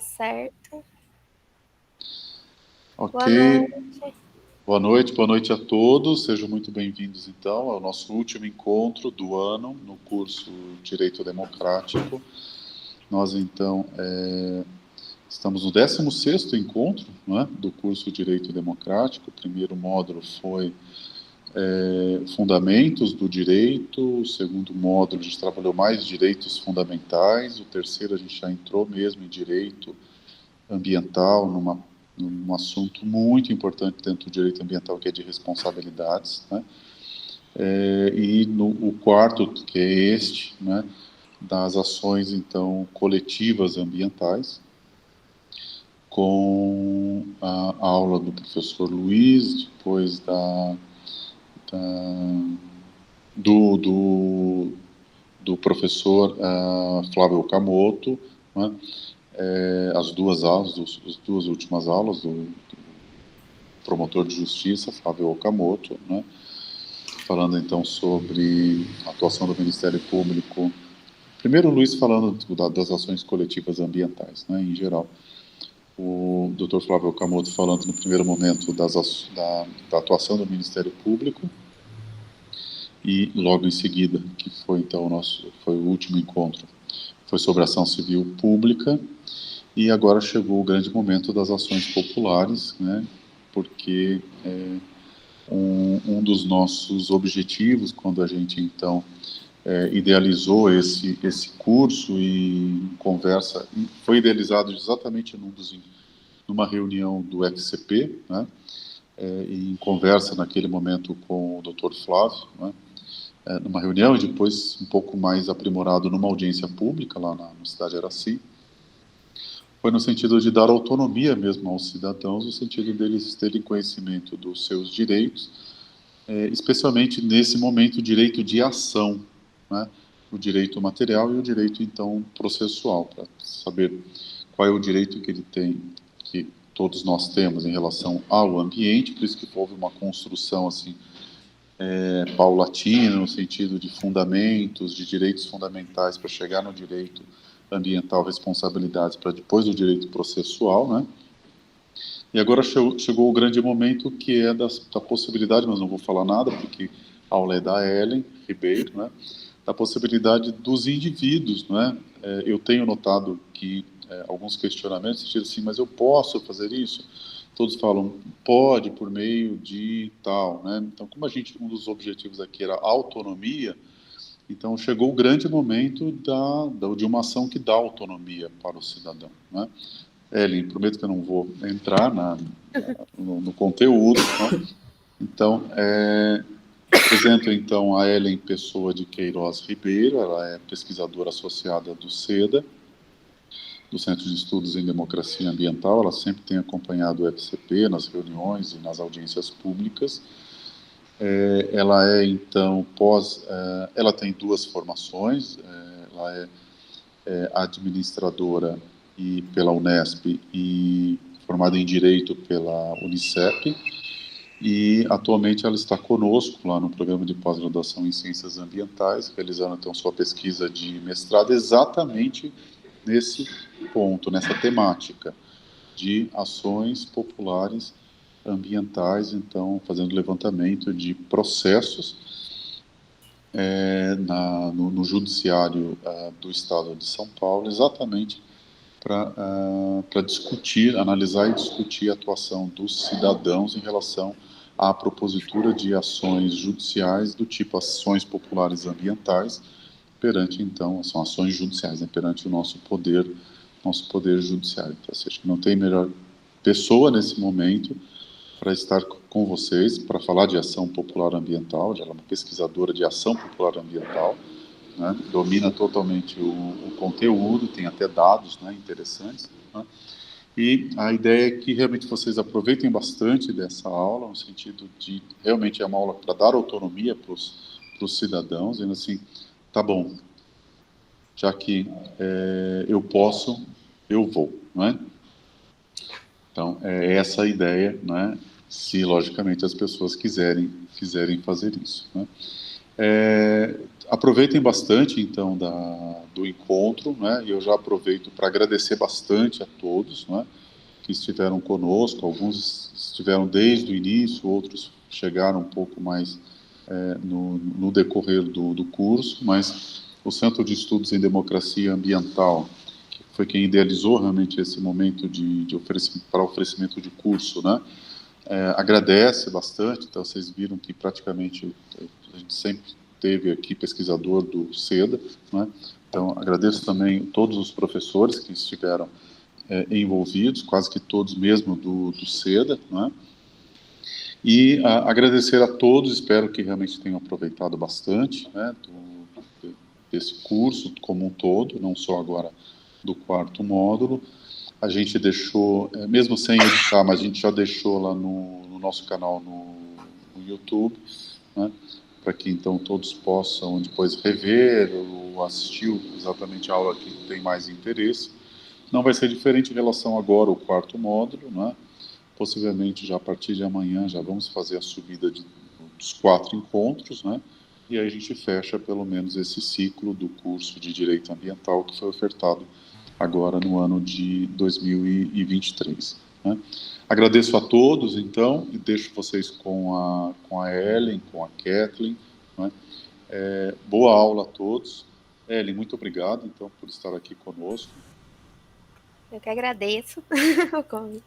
certo. Ok. Boa noite a todos. Sejam muito bem-vindos, então, ao nosso último encontro do ano no curso Direito Democrático. Nós, então, estamos no 16º encontro, né, do curso Direito Democrático. O primeiro módulo foi Fundamentos do Direito. O segundo módulo a gente trabalhou mais direitos fundamentais. O terceiro a gente já entrou mesmo em direito ambiental, num assunto muito importante dentro do direito ambiental, que é de responsabilidades, né? E o quarto, que é este, né, das ações, então, coletivas ambientais, com a aula do professor Luiz, depois do professor Flávio Okamoto, né? As duas aulas, as duas últimas aulas do promotor de justiça, Flávio Okamoto, né? Falando então sobre a atuação do Ministério Público. Primeiro, o Luiz falando das ações coletivas ambientais, né, em geral. O Dr. Flávio Okamoto falando no primeiro momento da atuação do Ministério Público, e logo em seguida, que foi então foi o último encontro, foi sobre ação civil pública, e agora chegou o grande momento das ações populares, né, porque um dos nossos objetivos, quando a gente então idealizou esse curso e conversa, foi idealizado exatamente numa reunião do FCP, né, e em conversa naquele momento com o Dr. Flávio, né, numa reunião e depois um pouco mais aprimorado numa audiência pública lá na Cidade Araci. Foi no sentido de dar autonomia mesmo aos cidadãos, no sentido deles terem conhecimento dos seus direitos, especialmente nesse momento, o direito de ação, né? O direito material e o direito, então, processual, para saber qual é o direito que ele tem, que todos nós temos em relação ao ambiente, por isso que houve uma construção, assim, paulatina, no sentido de fundamentos, de direitos fundamentais, para chegar no direito ambiental, responsabilidades, para depois do direito processual, né? E agora chegou o grande momento, que é da possibilidade, mas não vou falar nada, porque a aula é da Ellen Ribeiro, né, da possibilidade dos indivíduos, né? Eu tenho notado que alguns questionamentos, no sentido assim, mas eu posso fazer isso? Todos falam, pode, por meio de tal, né? Então, como um dos objetivos aqui era a autonomia, então chegou o grande momento de uma ação que dá autonomia para o cidadão, né? Ellen, prometo que eu não vou entrar no conteúdo, né? Então, apresento então a Ellen Pessoa de Queiroz Ribeiro. Ela é pesquisadora associada do CEDA, do Centro de Estudos em Democracia Ambiental. Ela sempre tem acompanhado o FCP nas reuniões e nas audiências públicas. Ela é então ela tem duas formações. Ela é administradora e pela Unesp e formada em Direito pela Unicep, e atualmente ela está conosco lá no programa de pós-graduação em Ciências Ambientais, realizando então sua pesquisa de mestrado exatamente nesse ponto, nessa temática de ações populares ambientais, então fazendo levantamento de processos no Judiciário do Estado de São Paulo, exatamente para discutir, analisar e discutir a atuação dos cidadãos em relação à propositura de ações judiciais do tipo ações populares ambientais perante, então, são ações judiciais, né, perante o nosso poder judiciário. Então, acho que não tem melhor pessoa nesse momento para estar com vocês, para falar de ação popular ambiental. Ela é uma pesquisadora de ação popular ambiental, né, domina totalmente o conteúdo, tem até dados, né, interessantes, né, e a ideia é que realmente vocês aproveitem bastante dessa aula, no sentido de realmente é uma aula para dar autonomia para os cidadãos, dizendo assim, tá bom, já que eu posso, eu vou, né? Então, é essa a ideia, né? Se, logicamente, as pessoas quiserem fazer isso, né? Aproveitem bastante, então, do encontro, né? E eu já aproveito para agradecer bastante a todos, né, que estiveram conosco. Alguns estiveram desde o início, outros chegaram um pouco mais no decorrer do curso, mas o Centro de Estudos em Democracia Ambiental, que foi quem idealizou realmente esse momento para oferecimento de curso, né? Agradece bastante. Então vocês viram que praticamente a gente sempre teve aqui pesquisador do SEDA, né? Então agradeço também todos os professores que estiveram envolvidos, quase que todos mesmo do SEDA, né? E agradecer a todos, espero que realmente tenham aproveitado bastante, né, desse curso como um todo, não só agora do quarto módulo. A gente deixou, mesmo sem editar, mas a gente já deixou lá no nosso canal no YouTube, né, para que então todos possam depois rever ou assistir exatamente a aula que tem mais interesse. Não vai ser diferente em relação agora ao quarto módulo, né? Possivelmente já a partir de amanhã já vamos fazer a subida dos 4 encontros, né? E aí a gente fecha pelo menos esse ciclo do curso de Direito Ambiental que foi ofertado agora no ano de 2023. Né? Agradeço a todos, então, e deixo vocês com a Ellen, com a Kathleen. Né? Boa aula a todos. Ellen, muito obrigado, então, por estar aqui conosco. Eu que agradeço o convite.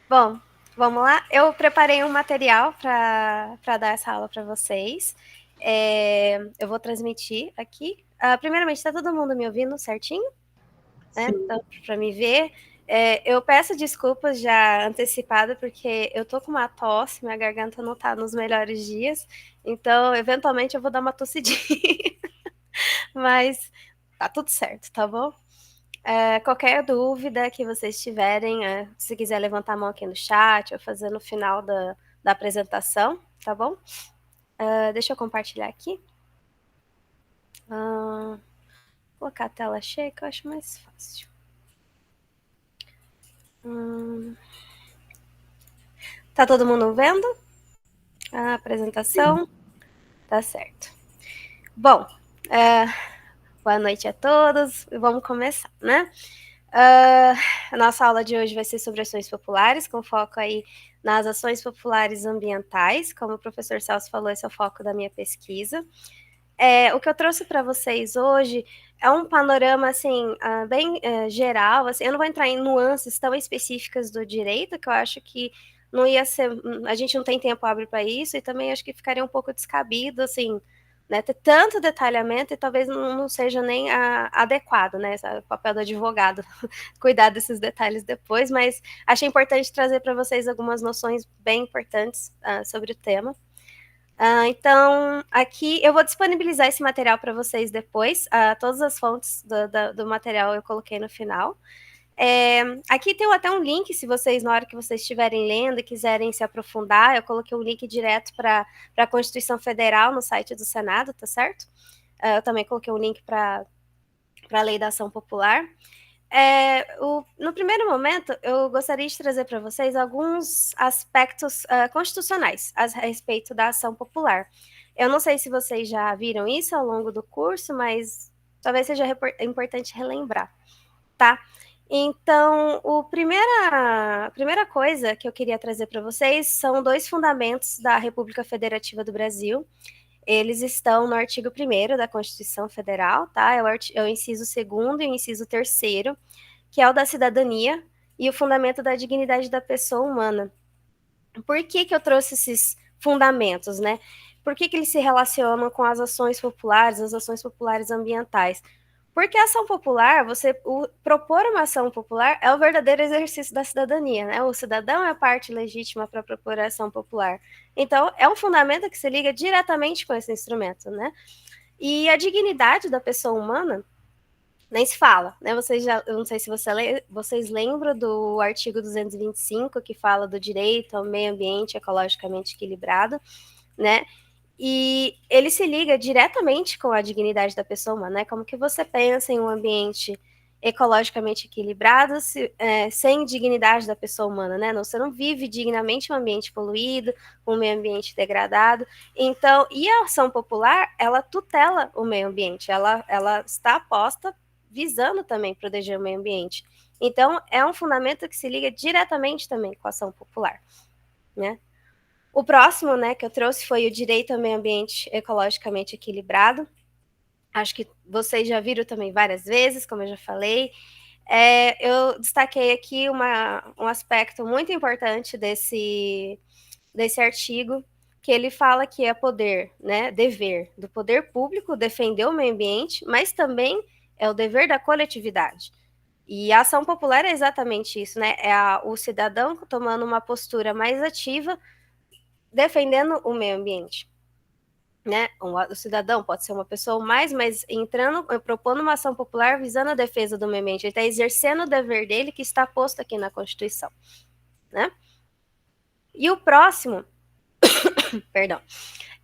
Bom, vamos lá. Eu preparei um material para dar essa aula para vocês. Eu vou transmitir aqui. Primeiramente, está todo mundo me ouvindo certinho? Né? Então, para me ver. Eu peço desculpas já antecipada, porque eu tô com uma tosse, minha garganta não tá nos melhores dias, então, eventualmente, eu vou dar uma tossidinha. Mas tá tudo certo, tá bom? Qualquer dúvida que vocês tiverem, se quiser levantar a mão aqui no chat ou fazer no final da apresentação, tá bom? Deixa eu compartilhar aqui. Vou colocar a tela cheia que eu acho mais fácil. Tá todo mundo vendo a apresentação? Tá certo. Bom, boa noite a todos. Vamos começar, né? A nossa aula de hoje vai ser sobre ações populares, com foco aí nas ações populares ambientais. Como o professor Celso falou, esse é o foco da minha pesquisa. O que eu trouxe para vocês hoje é um panorama, assim, bem geral. Assim, eu não vou entrar em nuances tão específicas do direito, que eu acho que não ia ser... A gente não tem tempo hábil para isso, e também acho que ficaria um pouco descabido, assim, né, ter tanto detalhamento e talvez não seja nem adequado, né, esse é o papel do advogado, cuidar desses detalhes depois, mas achei importante trazer para vocês algumas noções bem importantes sobre o tema. Então, aqui eu vou disponibilizar esse material para vocês depois. Todas as fontes do material eu coloquei no final. Aqui tem até um link, se vocês, na hora que vocês estiverem lendo e quiserem se aprofundar, eu coloquei um link direto para a Constituição Federal no site do Senado, tá certo? Eu também coloquei um link para a Lei da Ação Popular. No primeiro momento, eu gostaria de trazer para vocês alguns aspectos constitucionais a respeito da ação popular. Eu não sei se vocês já viram isso ao longo do curso, mas talvez seja importante relembrar, tá? Então, a primeira coisa que eu queria trazer para vocês são dois fundamentos da República Federativa do Brasil. Eles estão no artigo 1º da Constituição Federal, tá? É o inciso 2º e o inciso 3º, que é o da cidadania e o fundamento da dignidade da pessoa humana. Por que eu trouxe esses fundamentos, né? Por que eles se relacionam com as ações populares ambientais? Porque a ação popular, propor uma ação popular é o verdadeiro exercício da cidadania, né? O cidadão é a parte legítima para propor a ação popular. Então, é um fundamento que se liga diretamente com esse instrumento, né? E a dignidade da pessoa humana nem se fala, né? Eu não sei se vocês lembram do artigo 225, que fala do direito ao meio ambiente ecologicamente equilibrado, né? E ele se liga diretamente com a dignidade da pessoa humana, né? Como que você pensa em um ambiente ecologicamente equilibrado, sem dignidade da pessoa humana, né? Você não vive dignamente em um ambiente poluído, um meio ambiente degradado. Então, e a ação popular, ela tutela o meio ambiente, ela está posta visando também proteger o meio ambiente. Então, é um fundamento que se liga diretamente também com a ação popular, né? O próximo, né, que eu trouxe foi o direito ao meio ambiente ecologicamente equilibrado. Acho que vocês já viram também várias vezes, como eu já falei. Eu destaquei aqui um aspecto muito importante desse artigo, que ele fala que é poder, né, dever do poder público defender o meio ambiente, mas também é o dever da coletividade. E a ação popular é exatamente isso, né? O cidadão tomando uma postura mais ativa, defendendo o meio ambiente. Né? O cidadão pode ser uma pessoa mais, mas propondo uma ação popular visando a defesa do meio ambiente. Ele está exercendo o dever dele que está posto aqui na Constituição. Né? E o próximo, perdão,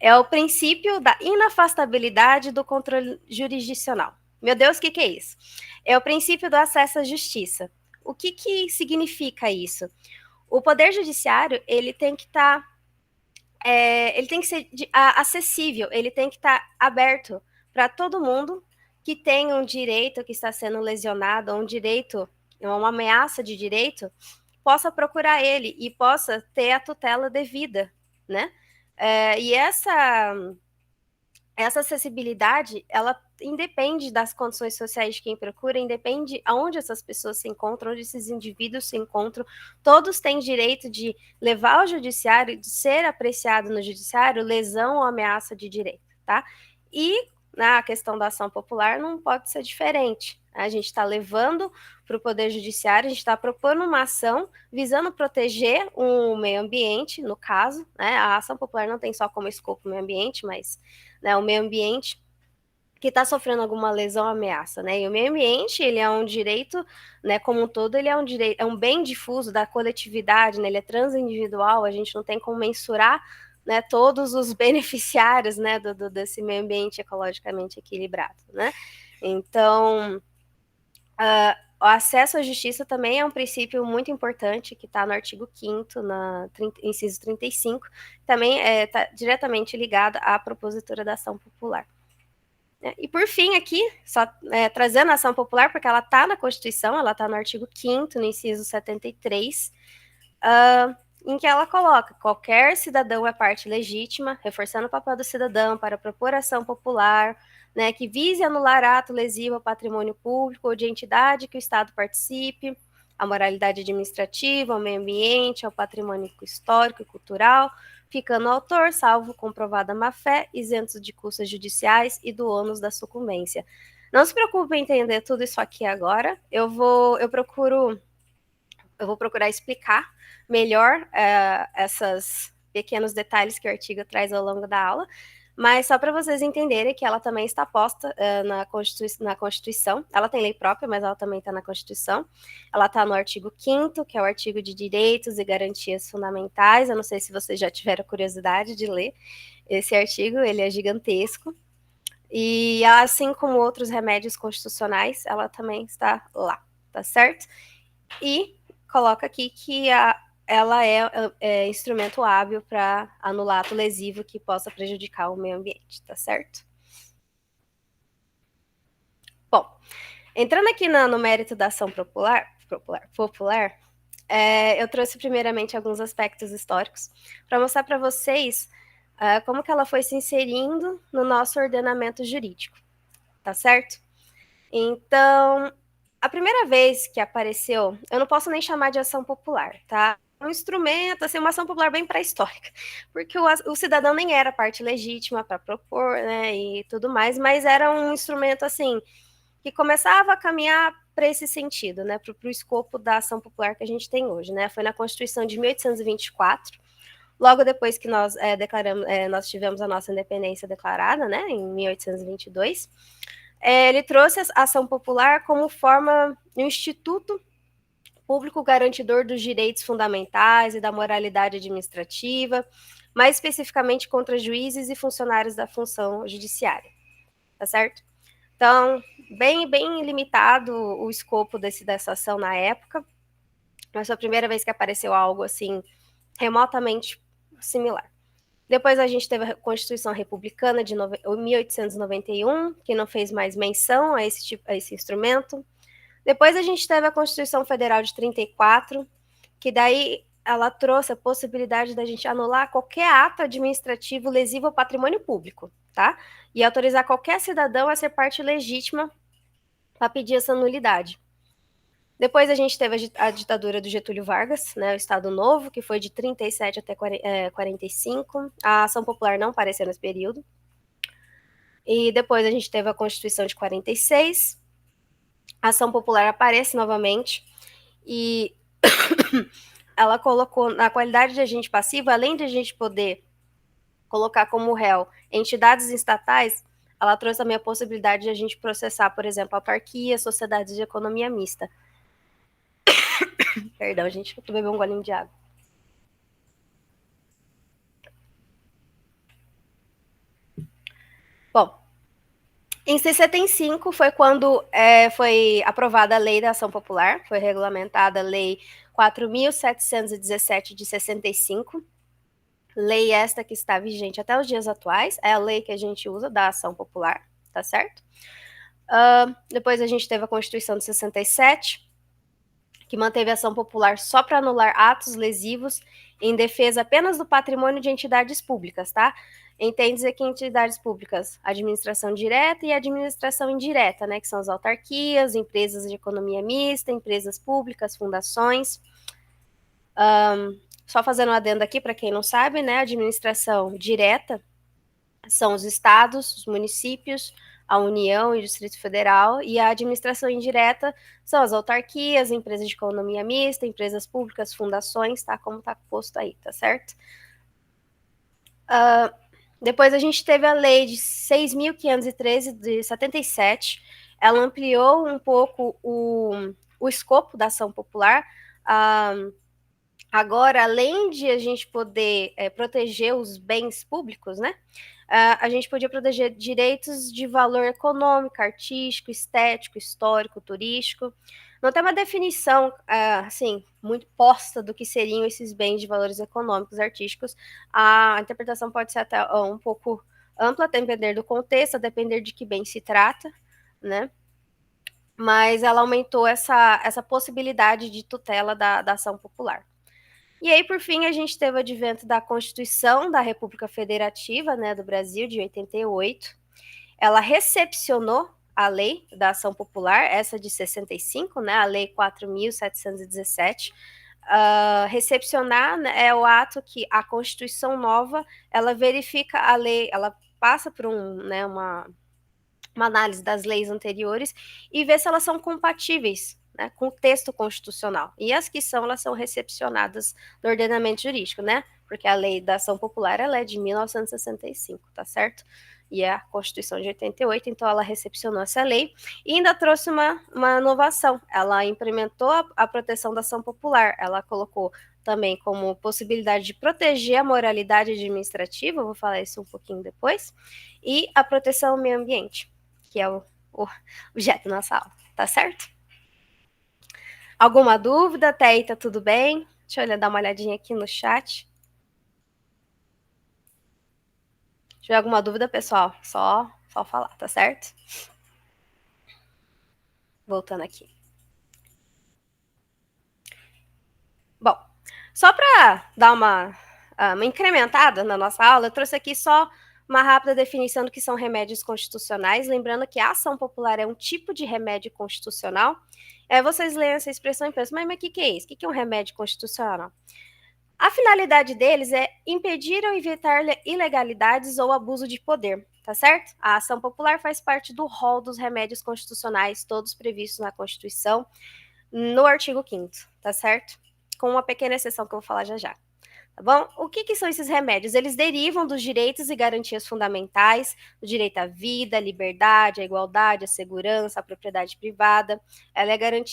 é o princípio da inafastabilidade do controle jurisdicional. Meu Deus, o que é isso? É o princípio do acesso à justiça. O que significa isso? O Poder Judiciário, ele tem que estar ele tem que ser acessível, ele tem que estar aberto para todo mundo que tem um direito que está sendo lesionado, um direito, uma ameaça de direito, possa procurar ele e possa ter a tutela devida, né? E essa acessibilidade, ela independe das condições sociais de quem procura, independe aonde essas pessoas se encontram, onde esses indivíduos se encontram, todos têm direito de levar ao judiciário, de ser apreciado no judiciário, lesão ou ameaça de direito, tá? E na questão da ação popular não pode ser diferente. A gente está levando para o Poder Judiciário, a gente está propondo uma ação visando proteger o meio ambiente, no caso, né? A ação popular não tem só como escopo o meio ambiente, mas né, o meio ambiente que está sofrendo alguma lesão ou ameaça, né? E o meio ambiente, ele é um direito, né, como um todo, ele é um direito, é um bem difuso da coletividade, né? Ele é transindividual, a gente não tem como mensurar, né, todos os beneficiários, né, desse meio ambiente ecologicamente equilibrado, né? Então, o acesso à justiça também é um princípio muito importante que está no artigo 5º, inciso 35, também está diretamente ligado à propositura da ação popular. E por fim, aqui, só trazendo a ação popular, porque ela está na Constituição, ela está no artigo 5º, no inciso 73, em que ela coloca: qualquer cidadão é parte legítima, reforçando o papel do cidadão para propor ação popular, né, que vise anular ato lesivo ao patrimônio público ou de entidade que o Estado participe, à moralidade administrativa, ao meio ambiente, ao patrimônio histórico e cultural, ficando o autor, salvo comprovada má-fé, isentos de custas judiciais e do ônus da sucumbência. Não se preocupe em entender tudo isso aqui agora. Eu vou procurar explicar melhor esses pequenos detalhes que o artigo traz ao longo da aula, mas só para vocês entenderem que ela também está posta na Constituição. Ela tem lei própria, mas ela também está na Constituição. Ela está no artigo 5º, que é o artigo de direitos e garantias fundamentais. Eu não sei se vocês já tiveram curiosidade de ler esse artigo, ele é gigantesco. E assim como outros remédios constitucionais, ela também está lá, tá certo? E coloca aqui que ela é instrumento hábil para anular ato lesivo que possa prejudicar o meio ambiente, tá certo? Bom, entrando aqui no mérito da ação popular, eu trouxe primeiramente alguns aspectos históricos para mostrar para vocês como que ela foi se inserindo no nosso ordenamento jurídico, tá certo? Então, a primeira vez que apareceu, eu não posso nem chamar de ação popular, tá? Um instrumento, assim, uma ação popular bem pré-histórica, porque o cidadão nem era parte legítima para propor, né, e tudo mais, mas era um instrumento, assim, que começava a caminhar para esse sentido, né, para o escopo da ação popular que a gente tem hoje, né? Foi na Constituição de 1824, logo depois que nós nós tivemos a nossa independência declarada, né, em 1822. Ele trouxe a ação popular como forma de um instituto público garantidor dos direitos fundamentais e da moralidade administrativa, mais especificamente contra juízes e funcionários da função judiciária, tá certo? Então, bem limitado o escopo dessa ação na época, mas foi a primeira vez que apareceu algo assim, remotamente similar. Depois a gente teve a Constituição Republicana de 1891, que não fez mais menção a esse instrumento. Depois a gente teve a Constituição Federal de 34, que daí ela trouxe a possibilidade da gente anular qualquer ato administrativo lesivo ao patrimônio público, tá? E autorizar qualquer cidadão a ser parte legítima para pedir essa nulidade. Depois a gente teve a ditadura do Getúlio Vargas, né, o Estado Novo, que foi de 37 até 45. A ação popular não apareceu nesse período. E depois a gente teve a Constituição de 46. A ação popular aparece novamente e ela colocou na qualidade de agente passivo, além de a gente poder colocar como réu entidades estatais, ela trouxe também a possibilidade de a gente processar, por exemplo, autarquias, sociedades de economia mista. Perdão, gente, eu beber um golinho de água. Bom, em 65 foi quando foi aprovada a Lei da Ação Popular, foi regulamentada a Lei 4.717 de 65, lei esta que está vigente até os dias atuais, é a lei que a gente usa da Ação Popular, tá certo? Depois a gente teve a Constituição de 67, que manteve a ação popular só para anular atos lesivos em defesa apenas do patrimônio de entidades públicas, tá? Entende-se aqui entidades públicas, administração direta e administração indireta, né? Que são as autarquias, empresas de economia mista, empresas públicas, fundações. Só fazendo um adendo aqui para quem não sabe, né? A administração direta são os estados, os municípios, a União e o Distrito Federal, e a administração indireta são as autarquias, empresas de economia mista, empresas públicas, fundações, tá? Como tá posto aí, tá certo? Depois a gente teve a lei de 6.513 de 77, ela ampliou um pouco o escopo da ação popular. Agora, além de a gente poder proteger os bens públicos, né? A gente podia proteger direitos de valor econômico, artístico, estético, histórico, turístico. Não tem uma definição, assim, muito posta do que seriam esses bens de valores econômicos, artísticos. A interpretação pode ser até um pouco ampla, a depender do contexto, a depender de que bem se trata, né? Mas ela aumentou essa possibilidade de tutela da ação popular. E aí, por fim, a gente teve o advento da Constituição da República Federativa, né, do Brasil, de 88. Ela recepcionou a lei da ação popular, essa de 65, né, a lei 4.717. Recepcionar, né, é o ato que a Constituição nova, ela verifica a lei, ela passa por uma análise das leis anteriores e vê se elas são compatíveis, né, com o texto constitucional. E as que são, elas são recepcionadas no ordenamento jurídico, né? Porque a lei da ação popular, ela é de 1965, tá certo? E é a Constituição de 88, então ela recepcionou essa lei e ainda trouxe uma inovação. Ela implementou a proteção da ação popular, ela colocou também como possibilidade de proteger a moralidade administrativa, eu vou falar isso um pouquinho depois, e a proteção ao meio ambiente, que é o objeto da nossa aula, tá certo? Alguma dúvida? Até aí tá tudo bem? Deixa eu dar uma olhadinha aqui no chat. Se tiver alguma dúvida, pessoal, só falar, tá certo? Voltando aqui. Bom, só para dar uma incrementada na nossa aula, eu trouxe aqui só uma rápida definição do que são remédios constitucionais, lembrando que a ação popular é um tipo de remédio constitucional. Vocês leem essa expressão e pensam, mas o que é isso? O que é um remédio constitucional? A finalidade deles é impedir ou evitar ilegalidades ou abuso de poder, tá certo? A ação popular faz parte do rol dos remédios constitucionais, todos previstos na Constituição, no artigo 5º, tá certo? Com uma pequena exceção que eu vou falar já já. Tá bom? O que são esses remédios? Eles derivam dos direitos e garantias fundamentais, do direito à vida, à liberdade, à igualdade, à segurança, à propriedade privada.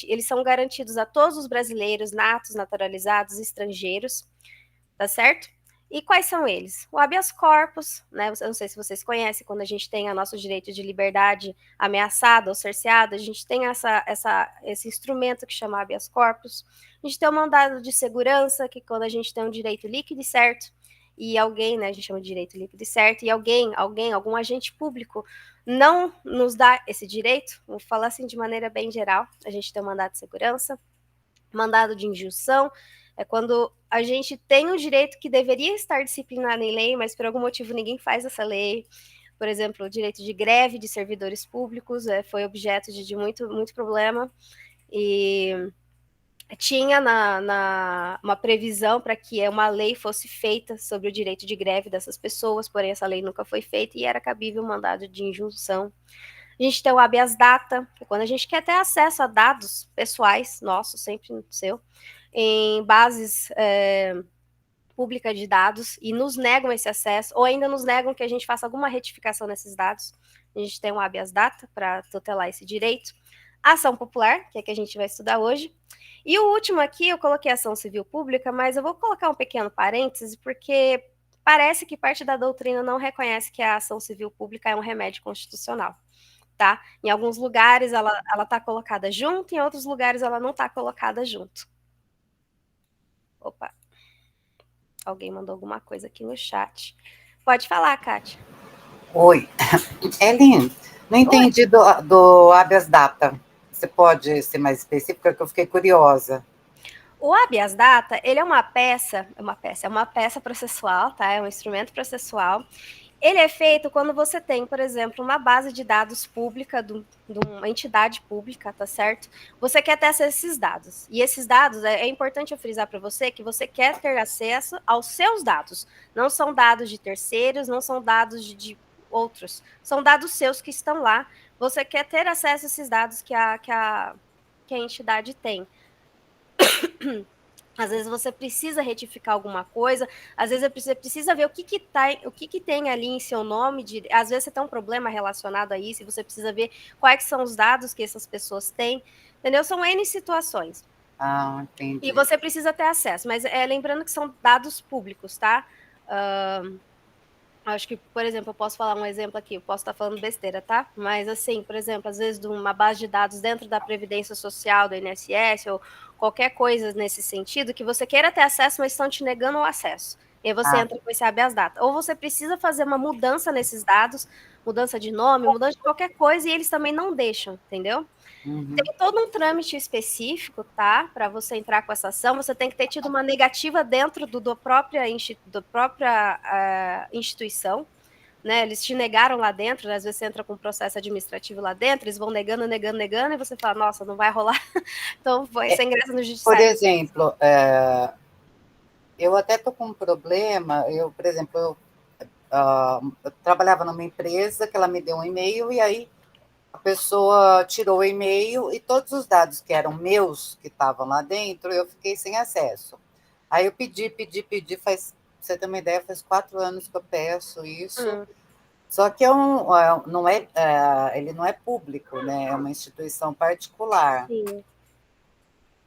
Eles são garantidos a todos os brasileiros, natos, naturalizados, estrangeiros, tá certo? E quais são eles? O habeas corpus, né? Eu não sei se vocês conhecem, quando a gente tem o nosso direito de liberdade ameaçado ou cerceado, a gente tem esse instrumento que chama habeas corpus. A gente tem o mandado de segurança, que quando a gente tem um direito líquido e certo, e alguém, né, a gente chama de direito líquido e certo, e algum agente público não nos dá esse direito, vou falar assim de maneira bem geral, a gente tem o mandado de segurança, mandado de injunção, é quando a gente tem um direito que deveria estar disciplinado em lei, mas por algum motivo ninguém faz essa lei. Por exemplo, o direito de greve de servidores públicos foi objeto de muito problema. E tinha uma previsão para que uma lei fosse feita sobre o direito de greve dessas pessoas, porém essa lei nunca foi feita e era cabível o mandado de injunção. A gente tem o habeas data, que é quando a gente quer ter acesso a dados pessoais nossos, sempre seu, em bases públicas de dados e nos negam esse acesso, ou ainda nos negam que a gente faça alguma retificação nesses dados. A gente tem um habeas data para tutelar esse direito. A ação popular, que é que a gente vai estudar hoje. E o último aqui, eu coloquei ação civil pública, mas eu vou colocar um pequeno parêntese, porque parece que parte da doutrina não reconhece que a ação civil pública é um remédio constitucional. Tá? Em alguns lugares ela está colocada junto, em outros lugares ela não está colocada junto. Opa, alguém mandou alguma coisa aqui no chat. Pode falar, Kátia. Oi. Elin, não entendi do habeas data. Você pode ser mais específica, que eu fiquei curiosa. O habeas data, ele é uma peça processual, tá? É um instrumento processual. Ele é feito quando você tem, por exemplo, uma base de dados pública de uma entidade pública, tá certo? Você quer ter acesso a esses dados. E esses dados, é importante eu frisar para você que você quer ter acesso aos seus dados. Não são dados de terceiros, não são dados de outros. São dados seus que estão lá. Você quer ter acesso a esses dados que a entidade tem. Às vezes você precisa retificar alguma coisa, às vezes você precisa ver o que tem ali em seu nome, às vezes você tem um problema relacionado a isso, e você precisa ver quais são os dados que essas pessoas têm, entendeu? São N situações. Ah, entendi. E você precisa ter acesso, mas lembrando que são dados públicos, tá? Acho que, por exemplo, eu posso falar um exemplo aqui, eu posso estar falando besteira, tá? Mas, assim, por exemplo, às vezes de uma base de dados dentro da Previdência Social, do INSS, ou qualquer coisa nesse sentido, que você queira ter acesso, mas estão te negando o acesso. E aí você entra com esse habeas data. Ou você precisa fazer uma mudança nesses dados, mudança de nome, mudança de qualquer coisa, e eles também não deixam, entendeu? Uhum. Tem todo um trâmite específico, tá? Para você entrar com essa ação, você tem que ter tido uma negativa dentro da própria instituição, né? Eles te negaram lá dentro, às vezes você entra com um processo administrativo lá dentro, eles vão negando, e você fala, nossa, não vai rolar, então você ingressa no judiciário. Por exemplo, eu até estou com um problema, por exemplo, eu trabalhava numa empresa que ela me deu um e-mail, e aí a pessoa tirou o e-mail e todos os dados que eram meus, que estavam lá dentro, eu fiquei sem acesso. Aí eu pedi, pra você ter uma ideia, faz 4 anos que eu peço isso, só que ele não é público, né? É uma instituição particular. Sim.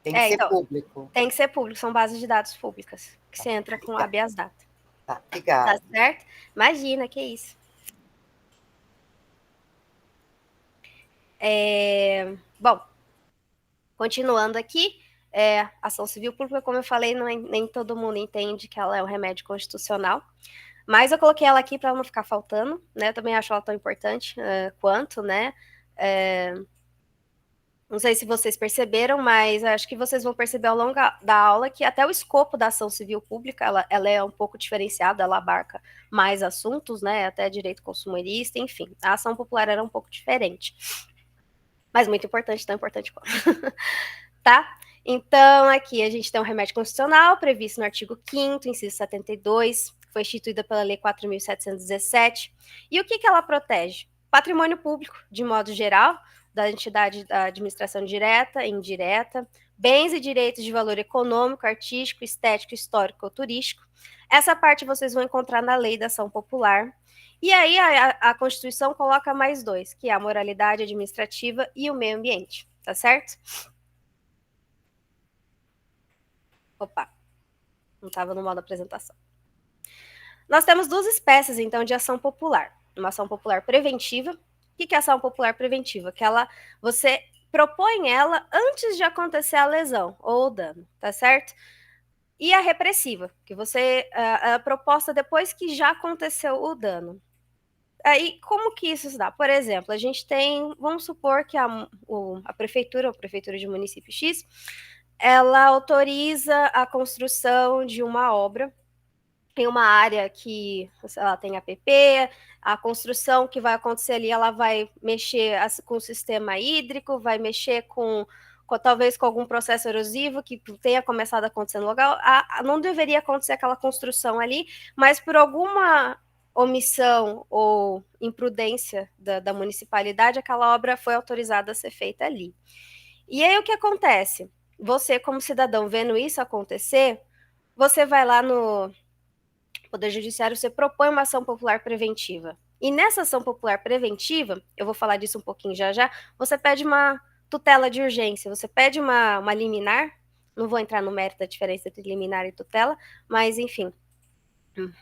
Tem que ser público. Tem que ser público, são bases de dados públicas, que você entra com habeas data. Tá, obrigada. Tá certo? Imagina, que isso. Bom, continuando aqui, ação civil pública, como eu falei, nem todo mundo entende que ela é um remédio constitucional, mas eu coloquei ela aqui para não ficar faltando, né? Eu também acho ela tão importante quanto, né? Não sei se vocês perceberam, mas acho que vocês vão perceber ao longo da aula que até o escopo da ação civil pública, ela é um pouco diferenciada, ela abarca mais assuntos, né? Até direito consumerista, enfim. A ação popular era um pouco diferente. Mas muito importante, tão importante quanto. Tá? Então, aqui a gente tem um remédio constitucional previsto no artigo 5º, inciso 72, foi instituída pela Lei 4.717. E o que ela protege? Patrimônio público, de modo geral, da entidade da administração direta e indireta, bens e direitos de valor econômico, artístico, estético, histórico ou turístico. Essa parte vocês vão encontrar na Lei da Ação Popular. E aí a Constituição coloca mais dois, que é a moralidade administrativa e o meio ambiente, tá certo? Opa, não estava no modo apresentação. Nós temos duas espécies, então, de ação popular. Uma ação popular preventiva. O que é ação popular preventiva? Que você propõe ela antes de acontecer a lesão ou o dano, tá certo? E a repressiva, que a proposta depois que já aconteceu o dano. Aí, como que isso se dá? Por exemplo, a gente tem, vamos supor que a prefeitura de município X, ela autoriza a construção de uma obra em uma área que ela tem APP, a construção que vai acontecer ali, ela vai mexer com o sistema hídrico, vai mexer talvez com algum processo erosivo que tenha começado a acontecer no local. Não deveria acontecer aquela construção ali, mas por alguma omissão ou imprudência da municipalidade, aquela obra foi autorizada a ser feita ali. E aí o que acontece? Você, como cidadão, vendo isso acontecer, você vai lá no Poder Judiciário, você propõe uma ação popular preventiva. E nessa ação popular preventiva, eu vou falar disso um pouquinho já, você pede uma tutela de urgência, você pede uma liminar, não vou entrar no mérito da diferença entre liminar e tutela, mas enfim,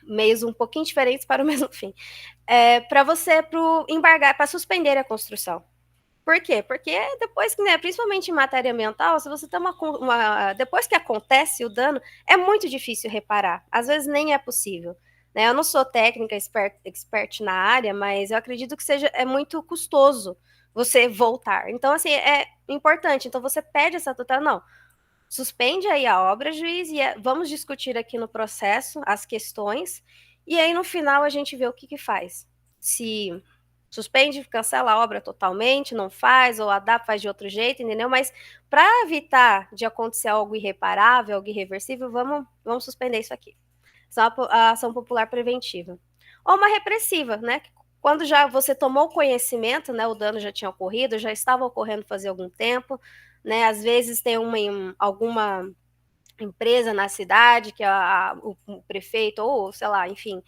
meios um pouquinho diferentes para o mesmo fim. Para você embargar, para suspender a construção. Por quê? Porque depois que, né, principalmente em matéria ambiental, se você tem depois que acontece o dano, é muito difícil reparar. Às vezes nem é possível. Né? Eu não sou técnica, expert na área, mas eu acredito que é muito custoso você voltar. Então, assim, é importante. Então, você pede essa tutela, não. Suspende aí a obra, juiz, e vamos discutir aqui no processo as questões, e aí no final a gente vê o que faz. Se suspende, cancela a obra totalmente, não faz, ou adapta, faz de outro jeito, entendeu? Mas para evitar de acontecer algo irreparável, algo irreversível, vamos suspender isso aqui. Isso é a ação popular preventiva. Ou uma repressiva, né? Quando já você tomou conhecimento, né, o dano já tinha ocorrido, já estava ocorrendo fazia algum tempo, né? Às vezes tem alguma empresa na cidade que o prefeito, ou sei lá, enfim,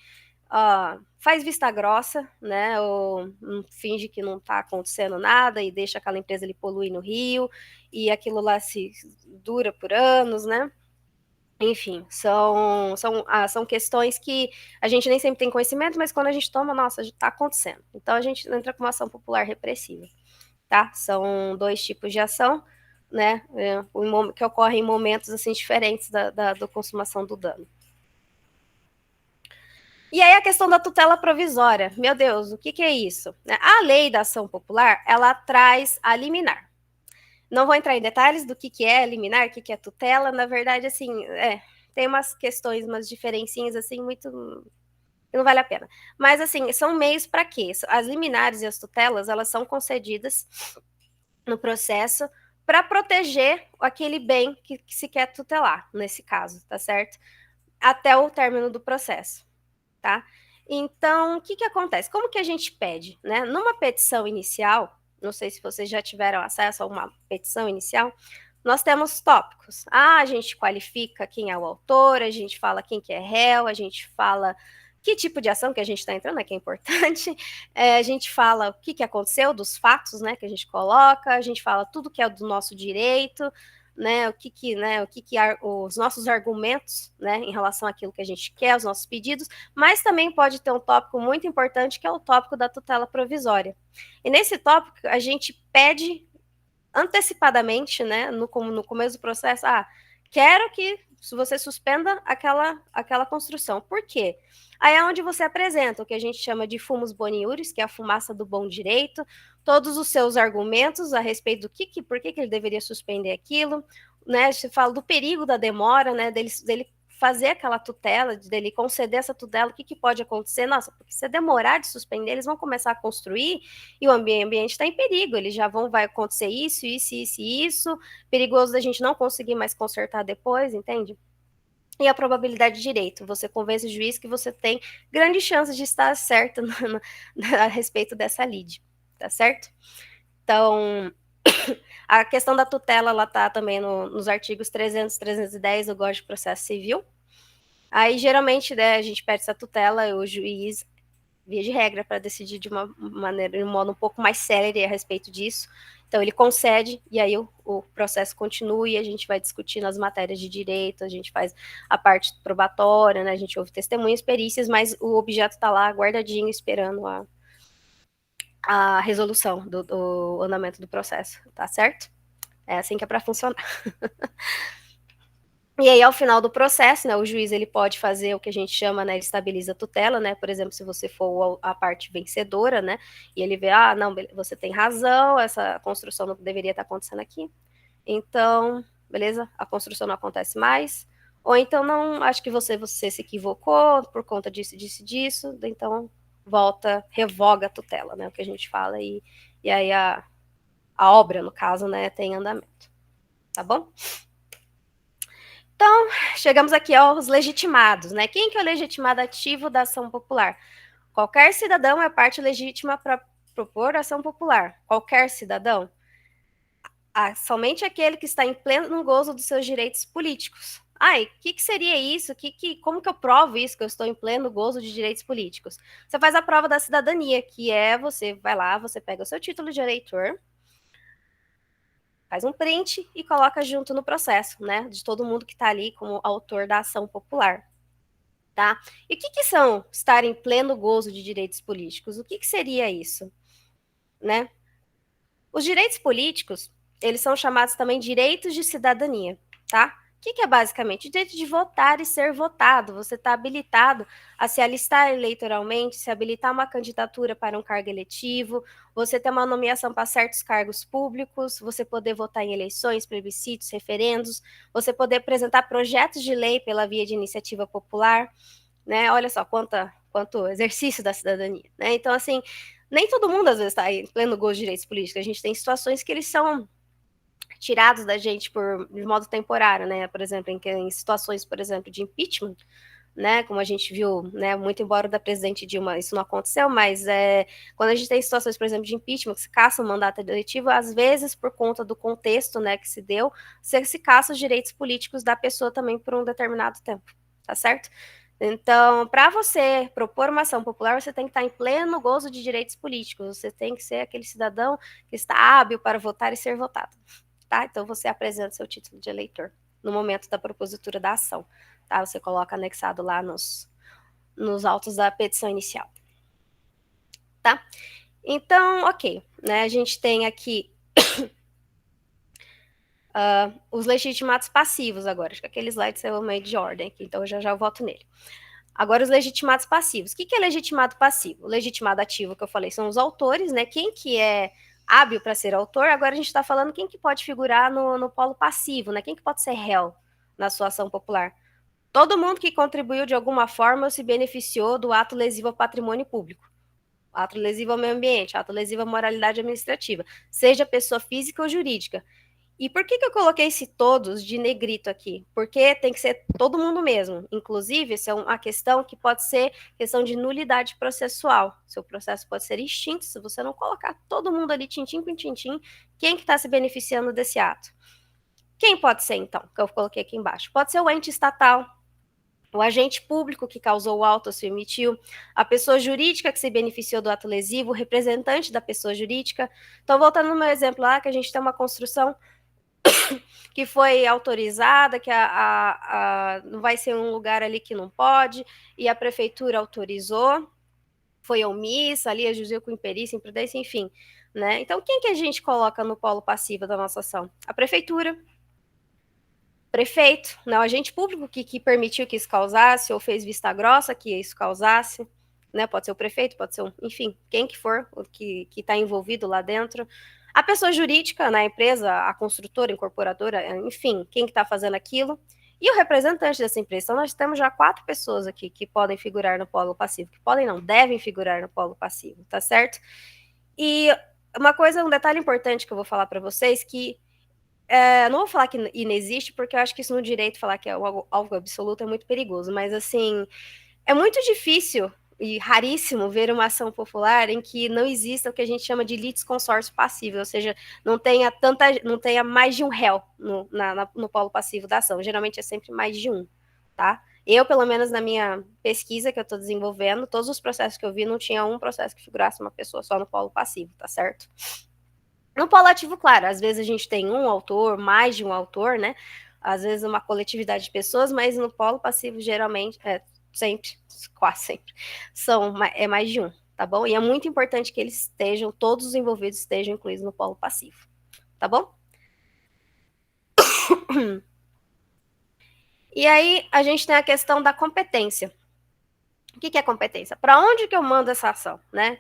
faz vista grossa, né? Ou finge que não está acontecendo nada e deixa aquela empresa ali poluir no rio, e aquilo lá se dura por anos, né? Enfim, são questões que a gente nem sempre tem conhecimento, mas quando a gente toma, nossa, está acontecendo. Então a gente entra com uma ação popular repressiva, tá? São dois tipos de ação, né? Que ocorrem em momentos assim diferentes da consumação do dano. E aí a questão da tutela provisória. Meu Deus, o que é isso? A lei da ação popular, ela traz a liminar. Não vou entrar em detalhes do que é liminar, o que é tutela. Na verdade, assim, tem umas questões, umas diferencinhas, assim, muito... não vale a pena. Mas, assim, são meios para quê? As liminares e as tutelas, elas são concedidas no processo para proteger aquele bem que se quer tutelar, nesse caso, tá certo? Até o término do processo, tá? Então, o que acontece? Como que a gente pede, né? Numa petição inicial, não sei se vocês já tiveram acesso a uma petição inicial, nós temos tópicos. A gente qualifica quem é o autor, a gente fala quem que é réu, a gente fala que tipo de ação que a gente está entrando, né, que é importante, a gente fala o que aconteceu, dos fatos, né, que a gente coloca, a gente fala tudo que é do nosso direito, né, os nossos argumentos, né, em relação àquilo que a gente quer, os nossos pedidos, mas também pode ter um tópico muito importante, que é o tópico da tutela provisória. E nesse tópico, a gente pede antecipadamente, né, no começo do processo, quero que você suspenda aquela construção. Por quê? Aí é onde você apresenta o que a gente chama de fumus boni iuris, que é a fumaça do bom direito, todos os seus argumentos a respeito do por que ele deveria suspender aquilo, né? Você fala do perigo da demora, né? Dele fazer aquela tutela, dele conceder essa tutela, o que pode acontecer? Nossa, porque se demorar de suspender, eles vão começar a construir e o ambiente está em perigo, eles já vai acontecer isso, perigoso da gente não conseguir mais consertar depois, entende? E a probabilidade de direito, você convence o juiz que você tem grandes chances de estar certo a respeito dessa lide, tá certo? Então, a questão da tutela, ela tá também nos artigos 300 e 310 do Código de Processo Civil. Aí, geralmente, né, a gente pede essa tutela, o juiz via de regra, para decidir de uma maneira, de um modo um pouco mais célere a respeito disso. Então, ele concede, e aí o processo continua, e a gente vai discutindo as matérias de direito, a gente faz a parte probatória, né, a gente ouve testemunhas, perícias, mas o objeto está lá guardadinho, esperando a resolução do andamento do processo, tá certo? É assim que é para funcionar. E aí, ao final do processo, né, o juiz ele pode fazer o que a gente chama, né, ele estabiliza a tutela, né, por exemplo, se você for a parte vencedora, né, e ele vê, não, você tem razão, essa construção não deveria estar acontecendo aqui, então, beleza, a construção não acontece mais, ou então, não, acho que você se equivocou por conta disso, então, volta, revoga a tutela, né, o que a gente fala, e aí a obra, no caso, né, tem andamento, tá bom? Então, chegamos aqui aos legitimados, né? Quem que é o legitimado ativo da ação popular? Qualquer cidadão é parte legítima para propor ação popular. Qualquer cidadão. Somente aquele que está em pleno gozo dos seus direitos políticos. O que seria isso? Como que eu provo isso, que eu estou em pleno gozo de direitos políticos? Você faz a prova da cidadania, que é, você vai lá, você pega o seu título de eleitor, faz um print e coloca junto no processo, né, de todo mundo que está ali como autor da ação popular, tá? E o que são estar em pleno gozo de direitos políticos? O que seria isso, né? Os direitos políticos, eles são chamados também direitos de cidadania, tá? O que é basicamente? O direito de votar e ser votado. Você está habilitado a se alistar eleitoralmente, se habilitar uma candidatura para um cargo eletivo, você ter uma nomeação para certos cargos públicos, você poder votar em eleições, plebiscitos, referendos, você poder apresentar projetos de lei pela via de iniciativa popular, né? Olha só quanto exercício da cidadania, né? Então, assim, nem todo mundo às vezes está em pleno gozo de direitos políticos. A gente tem situações que eles são tirados da gente de modo temporário, né? Por exemplo, em situações, por exemplo, de impeachment, né? Como a gente viu, né? Muito embora da presidente Dilma isso não aconteceu, mas quando a gente tem situações, por exemplo, de impeachment, que se caça um mandato eletivo, às vezes, por conta do contexto, né, que se deu, se caça os direitos políticos da pessoa também por um determinado tempo, tá certo? Então, para você propor uma ação popular, você tem que estar em pleno gozo de direitos políticos, você tem que ser aquele cidadão que está hábil para votar e ser votado, tá? Então, você apresenta seu título de eleitor no momento da propositura da ação, tá? Você coloca anexado lá nos autos da petição inicial, tá? Então, ok, né? A gente tem aqui os legitimados passivos agora. Acho que aquele slide saiu meio de ordem aqui, então eu já voto nele. Agora, os legitimados passivos. O que é legitimado passivo? O legitimado ativo, que eu falei, são os autores, né? Quem que é hábil para ser autor? Agora a gente está falando quem que pode figurar no polo passivo, né? Quem que pode ser réu na sua ação popular? Todo mundo que contribuiu de alguma forma ou se beneficiou do ato lesivo ao patrimônio público, ato lesivo ao meio ambiente, ato lesivo à moralidade administrativa, seja pessoa física ou jurídica. E por que eu coloquei esse todos de negrito aqui? Porque tem que ser todo mundo mesmo. Inclusive, isso é uma questão que pode ser questão de nulidade processual. Seu processo pode ser extinto se você não colocar todo mundo ali, tintim com tintim, quem que está se beneficiando desse ato. Quem pode ser, então, que eu coloquei aqui embaixo? Pode ser o ente estatal, o agente público que causou o auto ou se emitiu, a pessoa jurídica que se beneficiou do ato lesivo, o representante da pessoa jurídica. Então, voltando no meu exemplo lá, que a gente tem uma construção que foi autorizada, que não vai ser um lugar ali que não pode, e a prefeitura autorizou, foi omissa, ali agiu com imperícia, imprudência, enfim, né? Então, quem que a gente coloca no polo passivo da nossa ação? A prefeitura, prefeito, né? O agente público que permitiu que isso causasse, ou fez vista grossa que isso causasse, né? Pode ser o prefeito, pode ser, enfim, quem que for, que está envolvido lá dentro. A pessoa jurídica, na empresa, a construtora, a incorporadora, enfim, quem que está fazendo aquilo, e o representante dessa empresa. Então, nós temos já 4 pessoas aqui que podem figurar no polo passivo, que podem não, devem figurar no polo passivo, tá certo? E uma coisa, um detalhe importante que eu vou falar para vocês, que não vou falar que inexiste, porque eu acho que isso no direito, falar que é algo absoluto é muito perigoso, mas assim, é muito difícil e raríssimo ver uma ação popular em que não exista o que a gente chama de litisconsórcio passivo, ou seja, não tenha mais de um réu no polo passivo da ação. Geralmente é sempre mais de um, tá? Eu, pelo menos na minha pesquisa que eu estou desenvolvendo, todos os processos que eu vi, não tinha um processo que figurasse uma pessoa só no polo passivo, tá certo? No polo ativo, claro, às vezes a gente tem um autor, mais de um autor, né? Às vezes uma coletividade de pessoas, mas no polo passivo, geralmente, sempre, quase sempre, é mais de um, tá bom? E é muito importante que eles estejam, todos os envolvidos estejam incluídos no polo passivo, tá bom? E aí a gente tem a questão da competência. O que é competência? Para onde que eu mando essa ação, né?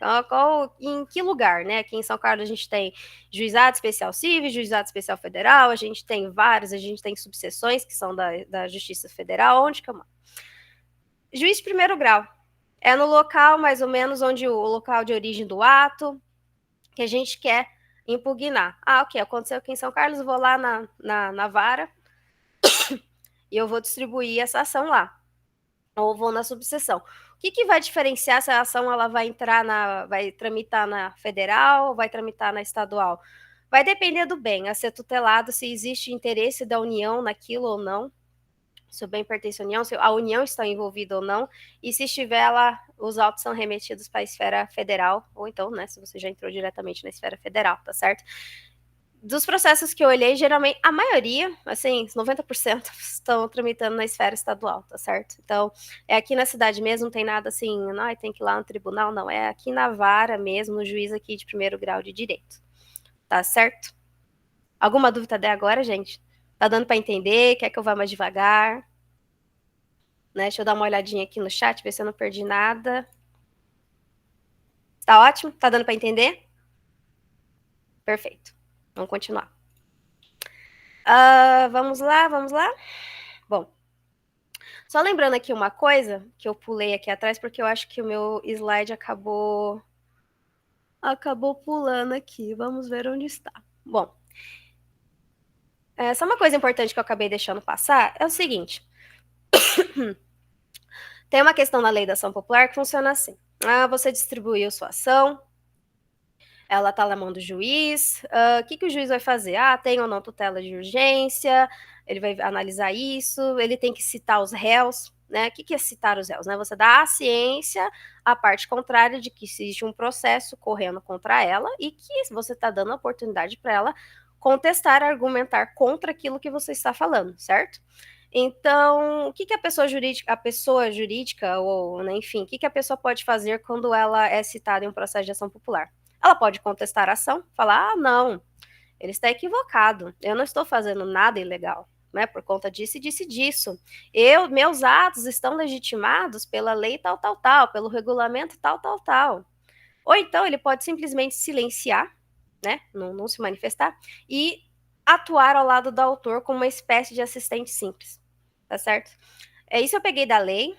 Em que lugar, né? Aqui em São Carlos a gente tem juizado especial civil, juizado especial federal, a gente tem vários, a gente tem subseções que são da Justiça Federal, onde que eu mando? Juiz de primeiro grau. É no local, mais ou menos, onde o local de origem do ato, que a gente quer impugnar. Ah, ok, aconteceu aqui em São Carlos, vou lá na vara e eu vou distribuir essa ação lá. Ou vou na subseção. O que vai diferenciar se a ação ela vai tramitar na federal ou vai tramitar na estadual? Vai depender do bem a ser tutelado, se existe interesse da União naquilo ou não, se o bem pertence à União, se a União está envolvida ou não, e se estiver lá, os autos são remetidos para a esfera federal, ou então, né, se você já entrou diretamente na esfera federal, tá certo? Dos processos que eu olhei, geralmente, a maioria, assim, 90% estão tramitando na esfera estadual, tá certo? Então, é aqui na cidade mesmo, não tem nada assim, não, tem que ir lá no tribunal, não, é aqui na vara mesmo, no juiz aqui de primeiro grau de direito, tá certo? Alguma dúvida até agora, gente? Tá dando para entender? Quer que eu vá mais devagar? Né? Deixa eu dar uma olhadinha aqui no chat, ver se eu não perdi nada. Tá ótimo? Tá dando para entender? Perfeito. Vamos continuar. Vamos lá. Bom, só lembrando aqui uma coisa, que eu pulei aqui atrás, porque eu acho que o meu slide acabou pulando aqui. Vamos ver onde está. Bom, só uma coisa importante que eu acabei deixando passar é o seguinte. Tem uma questão na lei da ação popular que funciona assim. Você distribuiu sua ação, ela está na mão do juiz, o que o juiz vai fazer? Tem ou não tutela de urgência, ele vai analisar isso, ele tem que citar os réus, né? O que é citar os réus? Né? Você dá a ciência à parte contrária de que existe um processo correndo contra ela e que você está dando a oportunidade para ela contestar, argumentar contra aquilo que você está falando, certo? Então, o que a pessoa jurídica, ou, né, enfim, o que a pessoa pode fazer quando ela é citada em um processo de ação popular? Ela pode contestar a ação, falar, não, ele está equivocado, eu não estou fazendo nada ilegal, né, por conta disso e disso. Meus atos estão legitimados pela lei tal, pelo regulamento tal. Ou então ele pode simplesmente silenciar, né, não se manifestar, e atuar ao lado do autor como uma espécie de assistente simples, tá certo? Isso eu peguei da lei,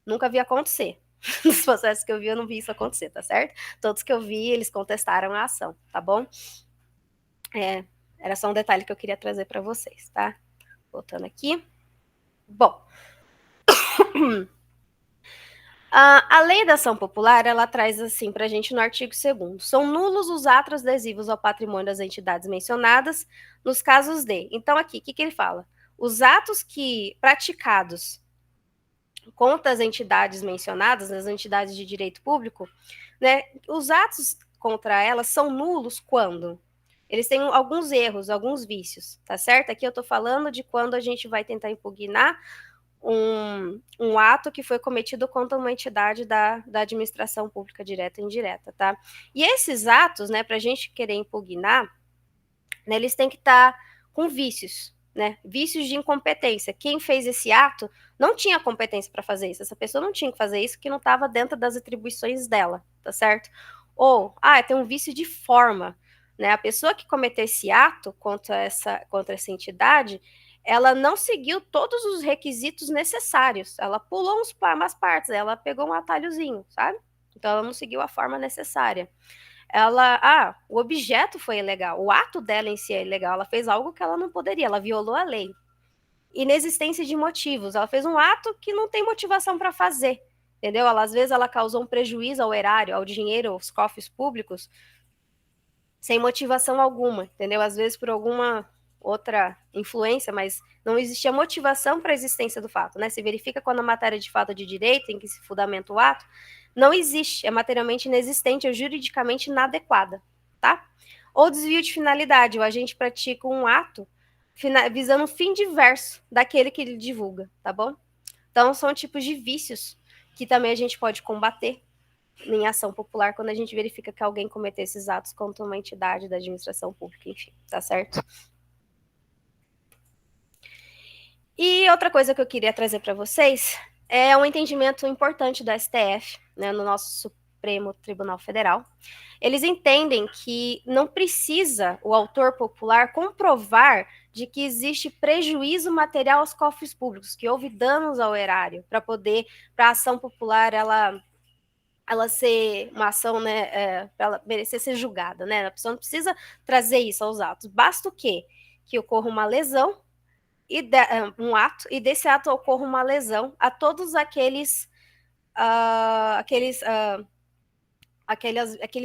nunca vi acontecer. Nos processos que eu vi, eu não vi isso acontecer, tá certo? Todos que eu vi, eles contestaram a ação, tá bom? Era só um detalhe que eu queria trazer para vocês, tá? Voltando aqui. Bom, a lei da ação popular, ela traz assim para a gente no artigo 2º. São nulos os atos lesivos ao patrimônio das entidades mencionadas nos casos de... Então, aqui, o que ele fala? Os atos praticados contra as entidades mencionadas, as entidades de direito público, né, os atos contra elas são nulos quando eles têm alguns erros, alguns vícios, tá certo? Aqui eu estou falando de quando a gente vai tentar impugnar um ato que foi cometido contra uma entidade da administração pública direta e indireta, tá? E esses atos, né, para a gente querer impugnar, né, eles têm que estar com vícios, né? Vícios de incompetência. Quem fez esse ato não tinha competência para fazer isso. Essa pessoa não tinha que fazer isso que não estava dentro das atribuições dela, tá certo? Ou, tem um vício de forma, né? A pessoa que cometeu esse ato contra essa entidade, ela não seguiu todos os requisitos necessários. Ela pulou umas partes, ela pegou um atalhozinho, sabe? Então, ela não seguiu a forma necessária. O objeto foi ilegal, o ato dela em si é ilegal, ela fez algo que ela não poderia, ela violou a lei. Inexistência de motivos, ela fez um ato que não tem motivação para fazer, entendeu? Às vezes ela causou um prejuízo ao erário, ao dinheiro, aos cofres públicos, sem motivação alguma, entendeu? Às vezes por alguma outra influência, mas não existia motivação para a existência do fato, né? Se verifica quando a matéria de fato de direito, em que se fundamenta o ato, não existe, é materialmente inexistente ou juridicamente inadequada, tá? Ou desvio de finalidade, o agente pratica um ato visando um fim diverso daquele que ele divulga, tá bom? Então, são tipos de vícios que também a gente pode combater em ação popular quando a gente verifica que alguém cometeu esses atos contra uma entidade da administração pública, enfim, tá certo? E outra coisa que eu queria trazer para vocês é um entendimento importante da STF, né, no nosso Supremo Tribunal Federal. Eles entendem que não precisa o autor popular comprovar de que existe prejuízo material aos cofres públicos, que houve danos ao erário, para a ação popular, ela ser uma ação, né, para ela merecer ser julgada, né? A pessoa não precisa trazer isso aos atos. Basta o quê? Que ocorra uma lesão, um ato, e desse ato ocorra uma lesão a todos aqueles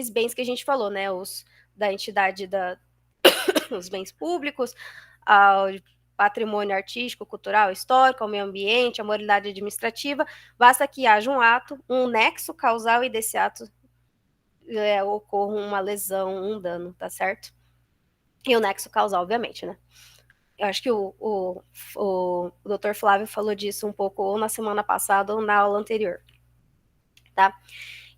bens que a gente falou, né? Os da entidade os bens públicos, ao patrimônio artístico, cultural, histórico, ao meio ambiente, à moralidade administrativa, basta que haja um ato, um nexo causal e desse ato ocorra uma lesão, um dano, tá certo? E o nexo causal, obviamente, né? Eu acho que o Dr. Flávio falou disso um pouco ou na semana passada ou na aula anterior, tá?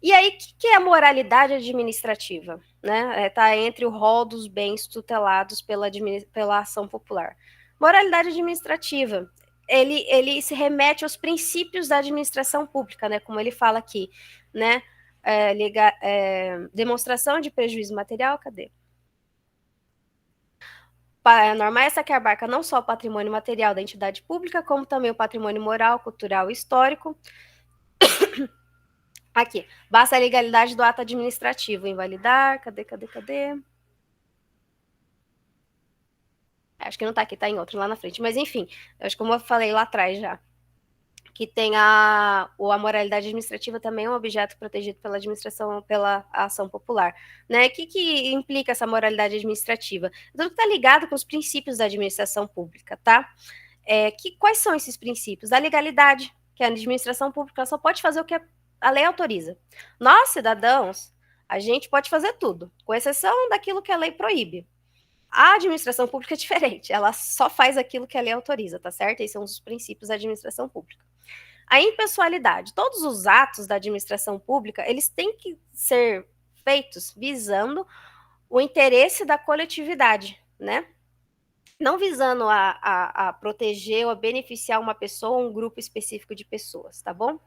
E aí, o que é a moralidade administrativa? Né? Tá entre o rol dos bens tutelados pela ação popular. Moralidade administrativa, ele se remete aos princípios da administração pública, né? Como ele fala aqui, né? Demonstração de prejuízo material, cadê? Norma essa que abarca não só o patrimônio material da entidade pública, como também o patrimônio moral, cultural e histórico. Aqui, basta a legalidade do ato administrativo invalidar, cadê? Acho que não tá aqui, tá em outro, lá na frente. Mas, enfim, acho que como eu falei lá atrás já, que tem a moralidade administrativa também é um objeto protegido pela administração, pela ação popular. Né? O que implica essa moralidade administrativa? Tudo que está ligado com os princípios da administração pública, tá? Quais são esses princípios? Da legalidade, que a administração pública só pode fazer o que a lei autoriza. Nós, cidadãos, a gente pode fazer tudo, com exceção daquilo que a lei proíbe. A administração pública é diferente, ela só faz aquilo que a lei autoriza, tá certo? Esses são os princípios da administração pública. A impessoalidade, todos os atos da administração pública, eles têm que ser feitos visando o interesse da coletividade, né? Não visando a proteger ou a beneficiar uma pessoa ou um grupo específico de pessoas, tá bom?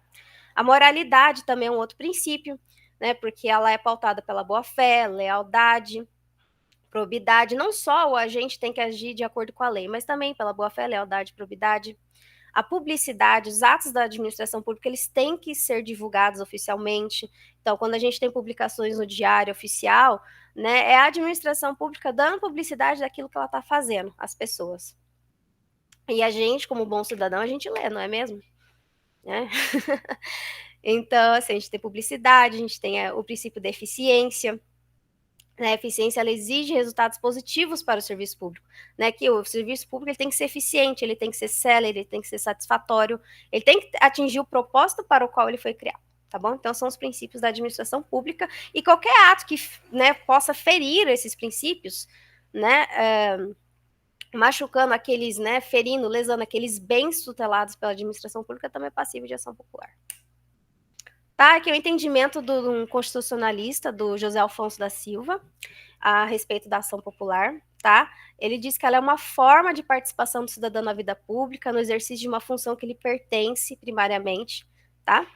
A moralidade também é um outro princípio, né? Porque ela é pautada pela boa-fé, lealdade, probidade. Não só o agente tem que agir de acordo com a lei, mas também pela boa-fé, lealdade, probidade. A publicidade, os atos da administração pública, eles têm que ser divulgados oficialmente. Então, quando a gente tem publicações no diário oficial, né, é a administração pública dando publicidade daquilo que ela está fazendo às pessoas. E a gente, como bom cidadão, a gente lê, não é mesmo? Né? Então, assim, a gente tem publicidade, a gente tem o princípio da eficiência. A eficiência, ela exige resultados positivos para o serviço público, né? Que o serviço público ele tem que ser eficiente, ele tem que ser célere, ele tem que ser satisfatório, ele tem que atingir o propósito para o qual ele foi criado, tá bom? Então, são os princípios da administração pública e qualquer ato que, né, possa ferir esses princípios, né, machucando aqueles, né, ferindo, lesando aqueles bens tutelados pela administração pública também é passível de ação popular. Tá, aqui é o entendimento de um constitucionalista, do José Alfonso da Silva, a respeito da ação popular, tá? Ele diz que ela é uma forma de participação do cidadão na vida pública, no exercício de uma função que lhe pertence primariamente, tá?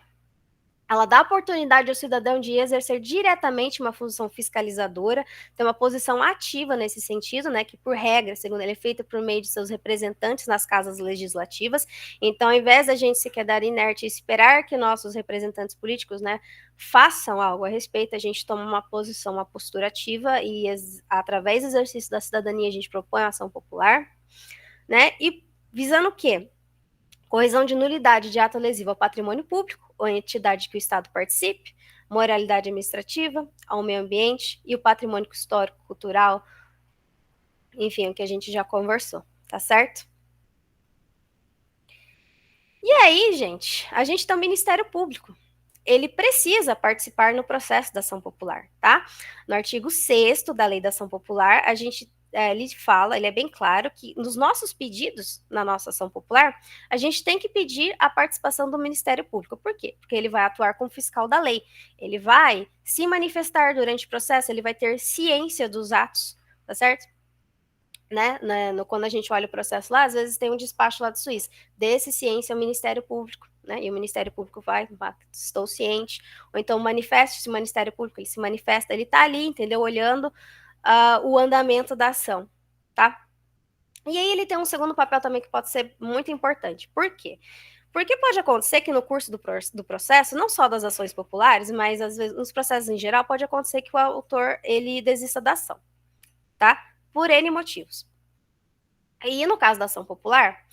Ela dá oportunidade ao cidadão de exercer diretamente uma função fiscalizadora, tem uma posição ativa nesse sentido, né, que por regra, segundo ele, é feita por meio de seus representantes nas casas legislativas. Então, ao invés da gente se quedar inerte e esperar que nossos representantes políticos, né, façam algo a respeito, a gente toma uma posição, uma postura ativa e, através do exercício da cidadania, a gente propõe a ação popular, né, e visando o quê? Correção de nulidade de ato lesivo ao patrimônio público ou entidade que o Estado participe, moralidade administrativa, ao meio ambiente e o patrimônio histórico, cultural enfim, o que a gente já conversou, tá certo? E aí, gente, a gente tem o Ministério Público. Ele precisa participar no processo da ação popular, tá? No artigo 6º da Lei da Ação Popular, a gente ele fala, ele é bem claro que nos nossos pedidos, na nossa ação popular, a gente tem que pedir a participação do Ministério Público. Por quê? Porque ele vai atuar como fiscal da lei. Ele vai se manifestar durante o processo, ele vai ter ciência dos atos, tá certo? Né, quando a gente olha o processo lá, às vezes tem um despacho lá de Suíça, desse ciência ao Ministério Público, né, e o Ministério Público vai, estou ciente, ou então manifeste-se o Ministério Público, ele se manifesta, ele está ali, entendeu, olhando o andamento da ação, tá? E aí ele tem um segundo papel também que pode ser muito importante, por quê? Porque pode acontecer que no curso do processo, não só das ações populares, mas às vezes nos processos em geral, pode acontecer que o autor, ele desista da ação, tá? Por N motivos. E no caso da ação popular,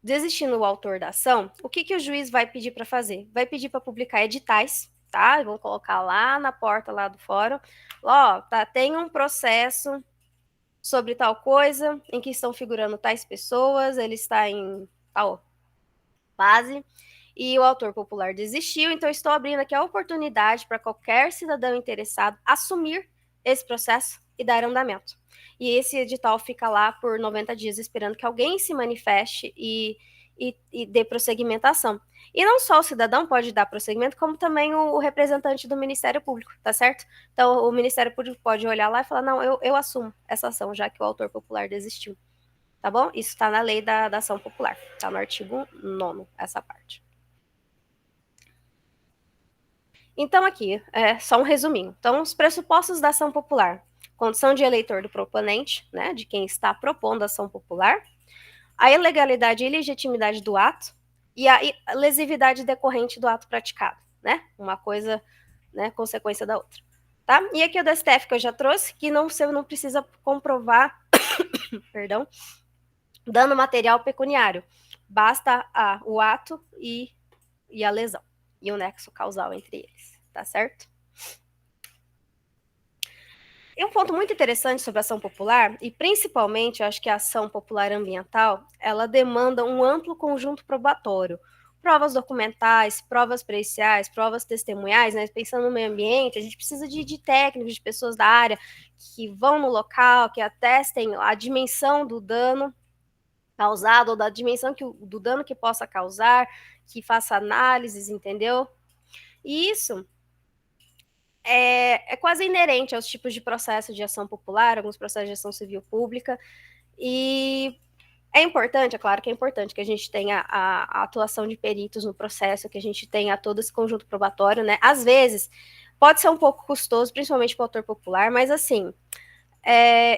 desistindo o autor da ação, o que o juiz vai pedir para fazer? Vai pedir para publicar editais, tá? Vão colocar lá na porta lá do fórum, ó, tá, tem um processo sobre tal coisa, em que estão figurando tais pessoas, ele está em tal base, e o autor popular desistiu, então estou abrindo aqui a oportunidade para qualquer cidadão interessado assumir esse processo e dar andamento. E esse edital fica lá por 90 dias esperando que alguém se manifeste e dê prosseguimentação. E não só o cidadão pode dar prosseguimento, como também o representante do Ministério Público, tá certo? Então, o Ministério Público pode olhar lá e falar, não, eu assumo essa ação, já que o autor popular desistiu. Tá bom? Isso está na lei da ação popular, tá no artigo 9º, essa parte. Então, aqui, só um resuminho. Então, os pressupostos da ação popular. Condição de eleitor do proponente, né, de quem está propondo a ação popular, a ilegalidade e ilegitimidade do ato e a lesividade decorrente do ato praticado, né? Uma coisa, né, consequência da outra. Tá? E aqui o do STF que eu já trouxe, que você não precisa comprovar, perdão, dano material pecuniário. Basta o ato e a lesão, e o nexo causal entre eles, tá certo? E um ponto muito interessante sobre a ação popular, e principalmente, eu acho que a ação popular ambiental, ela demanda um amplo conjunto probatório. Provas documentais, provas periciais, provas testemunhais, né? Pensando no meio ambiente, a gente precisa de técnicos, de pessoas da área que vão no local, que atestem a dimensão do dano causado, ou da dimensão do dano que possa causar, que faça análises, entendeu? E isso é quase inerente aos tipos de processo de ação popular, alguns processos de ação civil pública, e é importante, é claro que é importante que a gente tenha a atuação de peritos no processo, que a gente tenha todo esse conjunto probatório, né? Às vezes, pode ser um pouco custoso, principalmente para o autor popular, mas assim,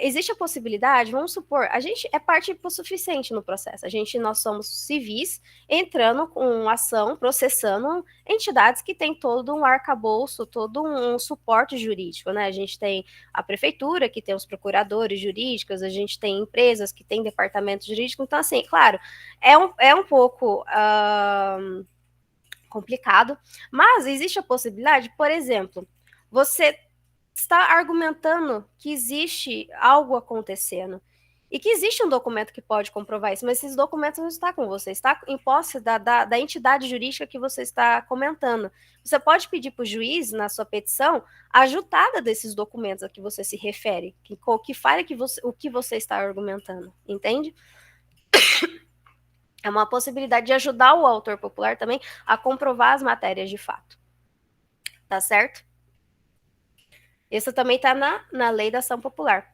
existe a possibilidade, vamos supor, a gente é parte hipossuficiente no processo, nós somos civis entrando com ação, processando entidades que têm todo um arcabouço, todo um suporte jurídico, né? A gente tem a prefeitura, que tem os procuradores jurídicos, a gente tem empresas que têm departamento jurídico, então assim, claro, é um pouco complicado, mas existe a possibilidade, por exemplo, você está argumentando que existe algo acontecendo e que existe um documento que pode comprovar isso, mas esses documentos não estão com você, está em posse da entidade jurídica que você está comentando. Você pode pedir para o juiz, na sua petição, a ajutada desses documentos a que você se refere, que fale o que você está argumentando, entende? É uma possibilidade de ajudar o autor popular também a comprovar as matérias de fato. Tá certo? Isso também está na lei da ação popular.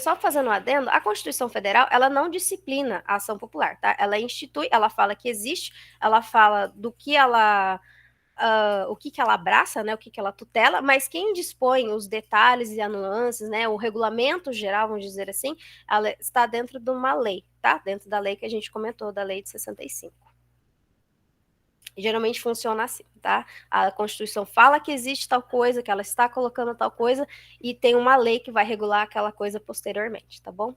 Só fazendo um adendo, a Constituição Federal, ela não disciplina a ação popular, tá? Ela institui, ela fala que existe, ela fala do que ela, o que ela abraça, né? O que ela tutela, mas quem dispõe os detalhes e as nuances, né? O regulamento geral, vamos dizer assim, ela está dentro de uma lei, tá? Dentro da lei que a gente comentou, da lei de 65. Geralmente funciona assim, tá? A Constituição fala que existe tal coisa, que ela está colocando tal coisa, e tem uma lei que vai regular aquela coisa posteriormente, tá bom?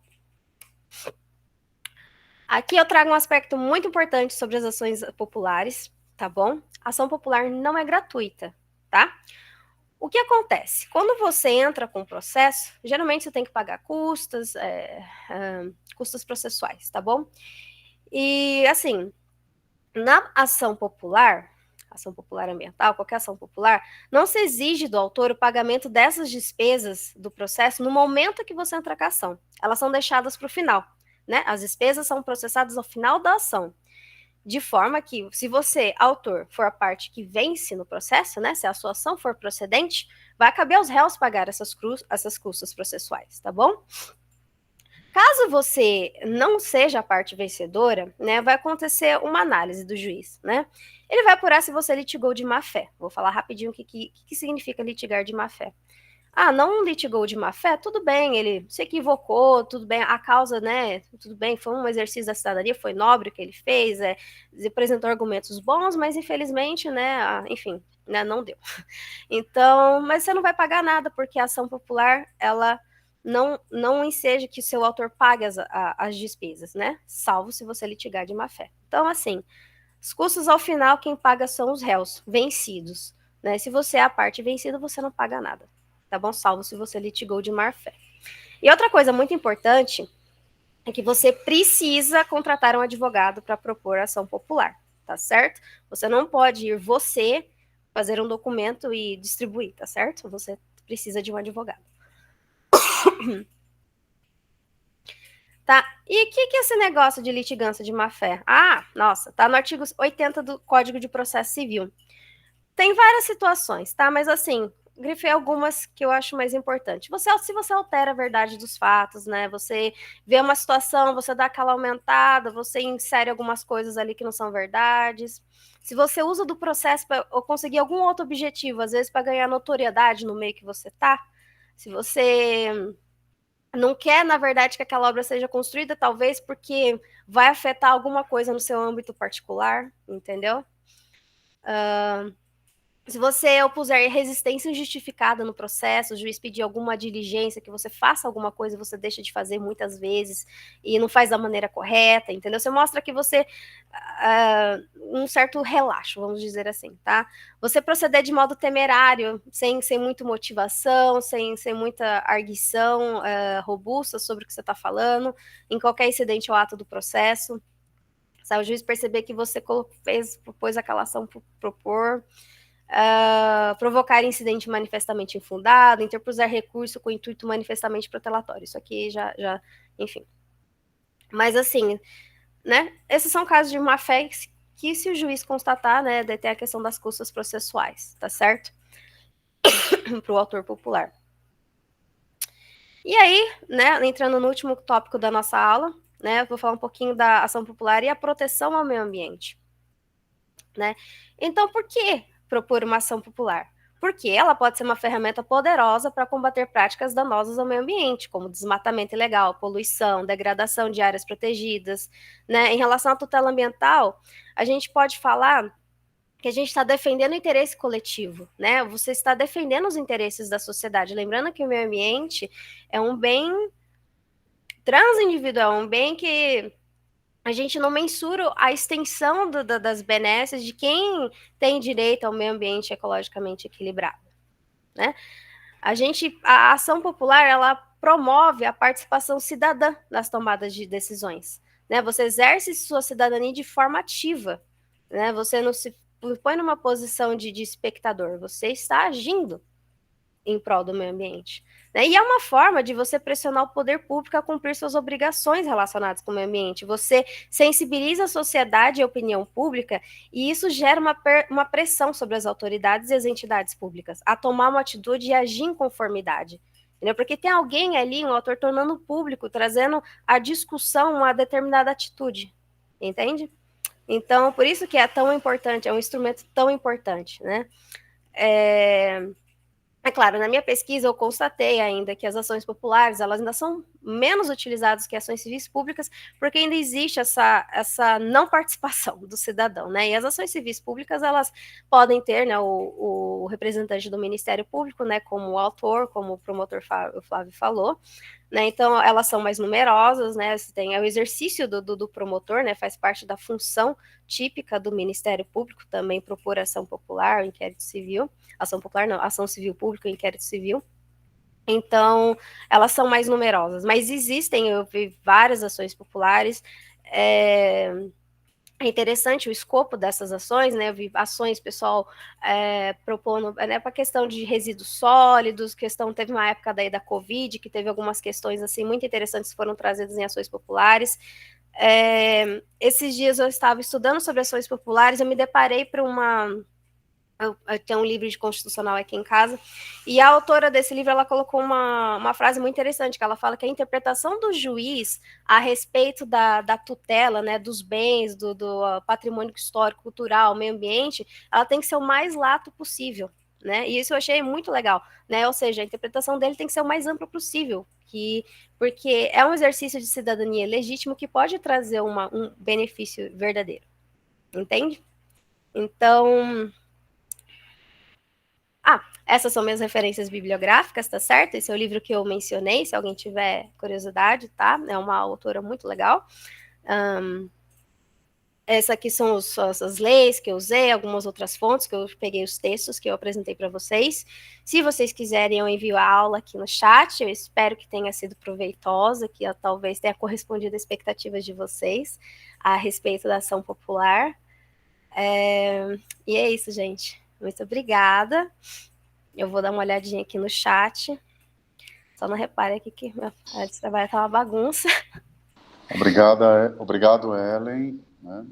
Aqui eu trago um aspecto muito importante sobre as ações populares, tá bom? A ação popular não é gratuita, tá? O que acontece? Quando você entra com o processo, geralmente você tem que pagar custas, custas processuais, tá bom? E, assim, na ação popular ambiental, qualquer ação popular, não se exige do autor o pagamento dessas despesas do processo no momento que você entra com a ação. Elas são deixadas para o final, né? As despesas são processadas ao final da ação. De forma que, se você, autor, for a parte que vence no processo, né, se a sua ação for procedente, vai caber aos réus pagar essas custas processuais, tá bom? Caso você não seja a parte vencedora, né, vai acontecer uma análise do juiz, né? Ele vai apurar se você litigou de má fé. Vou falar rapidinho o que significa litigar de má fé. Ah, não litigou de má fé? Tudo bem, ele se equivocou, tudo bem, a causa, né, tudo bem, foi um exercício da cidadania, foi nobre o que ele fez, apresentou argumentos bons, mas infelizmente, né, enfim, né, não deu. Então, mas você não vai pagar nada, porque a ação popular, ela não enseja que o seu autor pague as despesas, né, salvo se você litigar de má fé. Então, assim, os custos ao final, quem paga são os réus vencidos, né, se você é a parte vencida, você não paga nada. Tá bom? Salvo se você litigou de má fé. E outra coisa muito importante é que você precisa contratar um advogado para propor a ação popular, tá certo? Você não pode ir você fazer um documento e distribuir, tá certo? Você precisa de um advogado. Tá? E o que é esse negócio de litigância de má fé? Ah, nossa, tá no artigo 80 do Código de Processo Civil. Tem várias situações, tá? Mas assim, grifei algumas que eu acho mais importante. Se você altera a verdade dos fatos, né? Você vê uma situação, você dá aquela aumentada, você insere algumas coisas ali que não são verdades. Se você usa do processo para conseguir algum outro objetivo, às vezes para ganhar notoriedade no meio que você tá, se você não quer, na verdade, que aquela obra seja construída, talvez porque vai afetar alguma coisa no seu âmbito particular, entendeu? Se você opuser resistência injustificada no processo, o juiz pedir alguma diligência, que você faça alguma coisa e você deixa de fazer muitas vezes e não faz da maneira correta, entendeu? Você mostra que você um certo relaxo, vamos dizer assim, tá? Você proceder de modo temerário, sem muita motivação, sem muita arguição robusta sobre o que você está falando, em qualquer incidente ou ato do processo. Sabe, o juiz perceber que você propôs aquela ação por propor, provocar incidente manifestamente infundado, interpuser recurso com intuito manifestamente protelatório. Isso aqui já, enfim. Mas assim, né, esses são casos de má-fé que se o juiz constatar, né, tem a questão das custas processuais, tá certo? Para o autor popular. E aí, né, entrando no último tópico da nossa aula, né, eu vou falar um pouquinho da ação popular e a proteção ao meio ambiente, né? Então, por que propor uma ação popular? Porque ela pode ser uma ferramenta poderosa para combater práticas danosas ao meio ambiente, como desmatamento ilegal, poluição, degradação de áreas protegidas, né? Em relação à tutela ambiental, a gente pode falar que a gente está defendendo o interesse coletivo, né? Você está defendendo os interesses da sociedade. Lembrando que o meio ambiente é um bem transindividual, um bem que a gente não mensura a extensão das benesses de quem tem direito ao meio ambiente ecologicamente equilibrado, né? A ação popular, ela promove a participação cidadã nas tomadas de decisões, né? Você exerce sua cidadania de forma ativa, né? Você não se põe numa posição de espectador, você está agindo em prol do meio ambiente. Né? E é uma forma de você pressionar o poder público a cumprir suas obrigações relacionadas com o meio ambiente. Você sensibiliza a sociedade e a opinião pública e isso gera uma pressão sobre as autoridades e as entidades públicas a tomar uma atitude e agir em conformidade. Entendeu? Porque tem alguém ali, um autor, tornando público, trazendo à discussão uma determinada atitude. Entende? Então, por isso que é tão importante, é um instrumento tão importante, né? É claro, na minha pesquisa eu constatei ainda que as ações populares, elas ainda são menos utilizadas que ações civis públicas, porque ainda existe essa não participação do cidadão, né? E as ações civis públicas, elas podem ter, né, o representante do Ministério Público, né, como o autor, como o promotor Flávio falou, né? Então, elas são mais numerosas, né? Tem o exercício do promotor, né? Faz parte da função típica do Ministério Público, também propor ação popular, inquérito civil. Ação popular não, ação civil pública, inquérito civil. Então, elas são mais numerosas. Mas existem, eu vi várias ações populares. É interessante o escopo dessas ações, né? Eu vi ações, pessoal, propondo, né, para a questão de resíduos sólidos, teve uma época daí da Covid, que teve algumas questões, assim, muito interessantes que foram trazidas em ações populares. Esses dias eu estava estudando sobre ações populares, eu me deparei para eu tenho um livro de constitucional aqui em casa, e a autora desse livro, ela colocou uma frase muito interessante, que ela fala que a interpretação do juiz a respeito da tutela, né, dos bens, do patrimônio histórico, cultural, meio ambiente, ela tem que ser o mais lato possível, né, e isso eu achei muito legal, né, ou seja, a interpretação dele tem que ser o mais ampla possível, porque é um exercício de cidadania legítimo que pode trazer um benefício verdadeiro, entende? Então, essas são minhas referências bibliográficas, tá certo? Esse é o livro que eu mencionei, se alguém tiver curiosidade, tá? É uma autora muito legal. Essa aqui são as leis que eu usei, algumas outras fontes que eu peguei os textos que eu apresentei para vocês. Se vocês quiserem, eu envio a aula aqui no chat. Eu espero que tenha sido proveitosa, que talvez tenha correspondido às expectativas de vocês a respeito da ação popular. E é isso, gente. Muito obrigada. Eu vou dar uma olhadinha aqui no chat. Só não repare aqui que meu trabalho tá uma bagunça. Obrigado, Ellen. Né?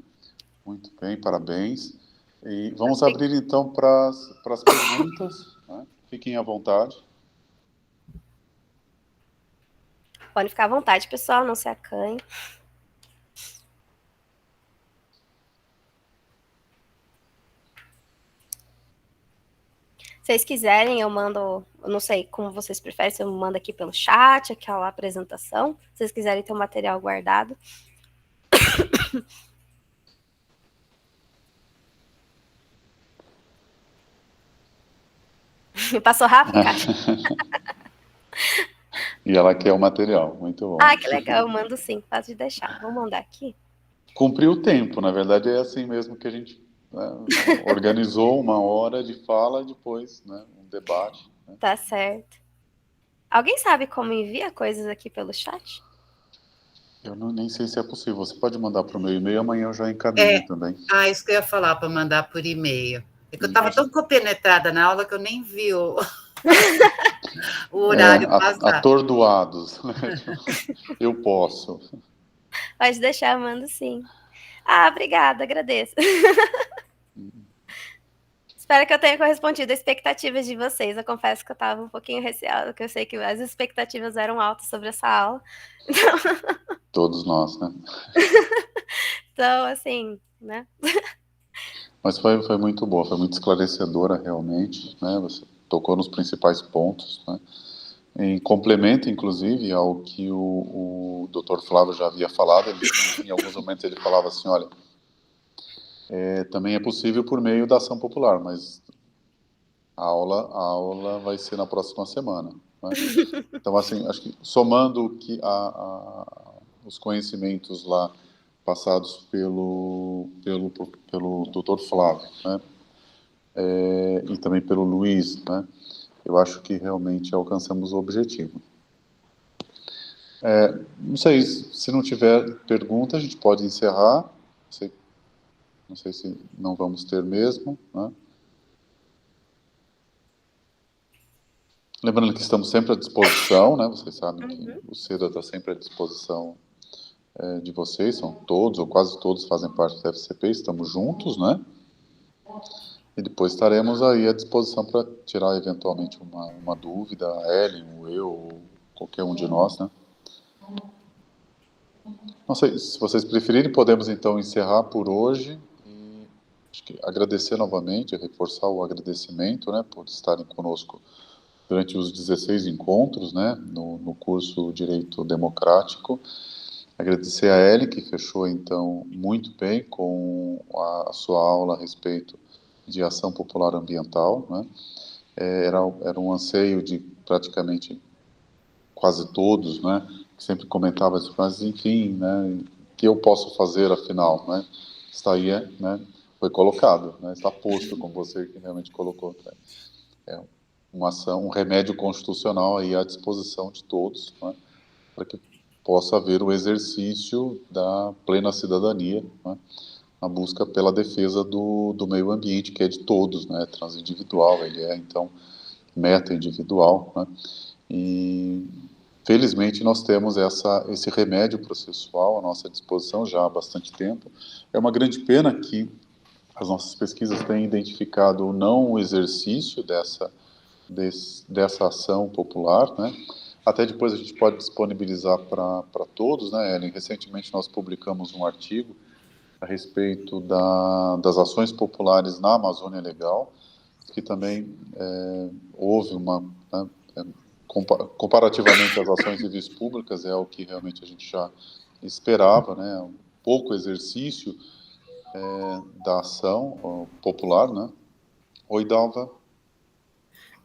Muito bem, parabéns. E vamos abrir, então, para as perguntas. Né? Fiquem à vontade. Pode ficar à vontade, pessoal, não se acanhe. Se vocês quiserem, eu mando, eu não sei como vocês preferem, se eu mando aqui pelo chat, aquela apresentação. Se vocês quiserem ter o material guardado. Passou rápido, Kátia? E ela quer o material, muito bom. Que legal, eu mando sim, pode deixar. Vou mandar aqui. Cumpriu o tempo, na verdade é assim mesmo que a gente organizou uma hora de fala e depois um debate. Né? Tá certo. Alguém sabe como envia coisas aqui pelo chat? Eu nem sei se é possível. Você pode mandar para o meu e-mail, amanhã eu já encaminho também. Isso que eu ia falar, para mandar por e-mail. É que eu estava tão compenetrada na aula que eu nem vi o horário passar. Atordoados. Eu posso. Pode deixar, mando sim. Obrigada, agradeço. Espero que eu tenha correspondido às expectativas de vocês. Eu confesso que eu estava um pouquinho receada, porque eu sei que as expectativas eram altas sobre essa aula. Então... Todos nós, né? Então, assim, né? Mas foi muito boa, foi muito esclarecedora, realmente, né? Você tocou nos principais pontos, né? Em complemento, inclusive, ao que o Dr. Flávio já havia falado, em alguns momentos ele falava assim, olha, também é possível por meio da ação popular, mas a aula vai ser na próxima semana. Né? Então, assim, acho que somando os conhecimentos lá passados pelo Dr. Flávio, né? E também pelo Luiz, né? Eu acho que realmente alcançamos o objetivo. Não sei, se não tiver pergunta, a gente pode encerrar. Não sei se não vamos ter mesmo, né? Lembrando que estamos sempre à disposição, né? Vocês sabem que o CEDA está sempre à disposição de vocês, são todos, ou quase todos, fazem parte da FCP, estamos juntos, né? E depois estaremos aí à disposição para tirar eventualmente uma dúvida, a Ellen, ou eu, ou qualquer um de nós, né? Não sei, se vocês preferirem, podemos então encerrar por hoje e acho que agradecer novamente, reforçar o agradecimento, né, por estarem conosco durante os 16 encontros, né, no curso Direito Democrático. Agradecer a Ellen, que fechou então muito bem com a sua aula a respeito de ação popular ambiental, né? Era um anseio de praticamente quase todos, né, que sempre comentavam isso, mas enfim, né, o que eu posso fazer afinal, né, está aí, né, foi colocado, né, está posto, como você que realmente colocou, né, é uma ação, um remédio constitucional aí à disposição de todos, né, para que possa haver o exercício da plena cidadania, né, a busca pela defesa do meio ambiente, que é de todos, né, transindividual, ele é, então, meta individual, né, e felizmente nós temos esse remédio processual à nossa disposição já há bastante tempo. É uma grande pena que as nossas pesquisas tenham identificado não o exercício dessa ação popular, né, até depois a gente pode disponibilizar para todos, né, Ellen? Recentemente nós publicamos um artigo a respeito das ações populares na Amazônia Legal, que também houve uma, né, comparativamente às ações civis públicas, é o que realmente a gente já esperava, né, um pouco exercício da ação popular, né. Oi, Dalva.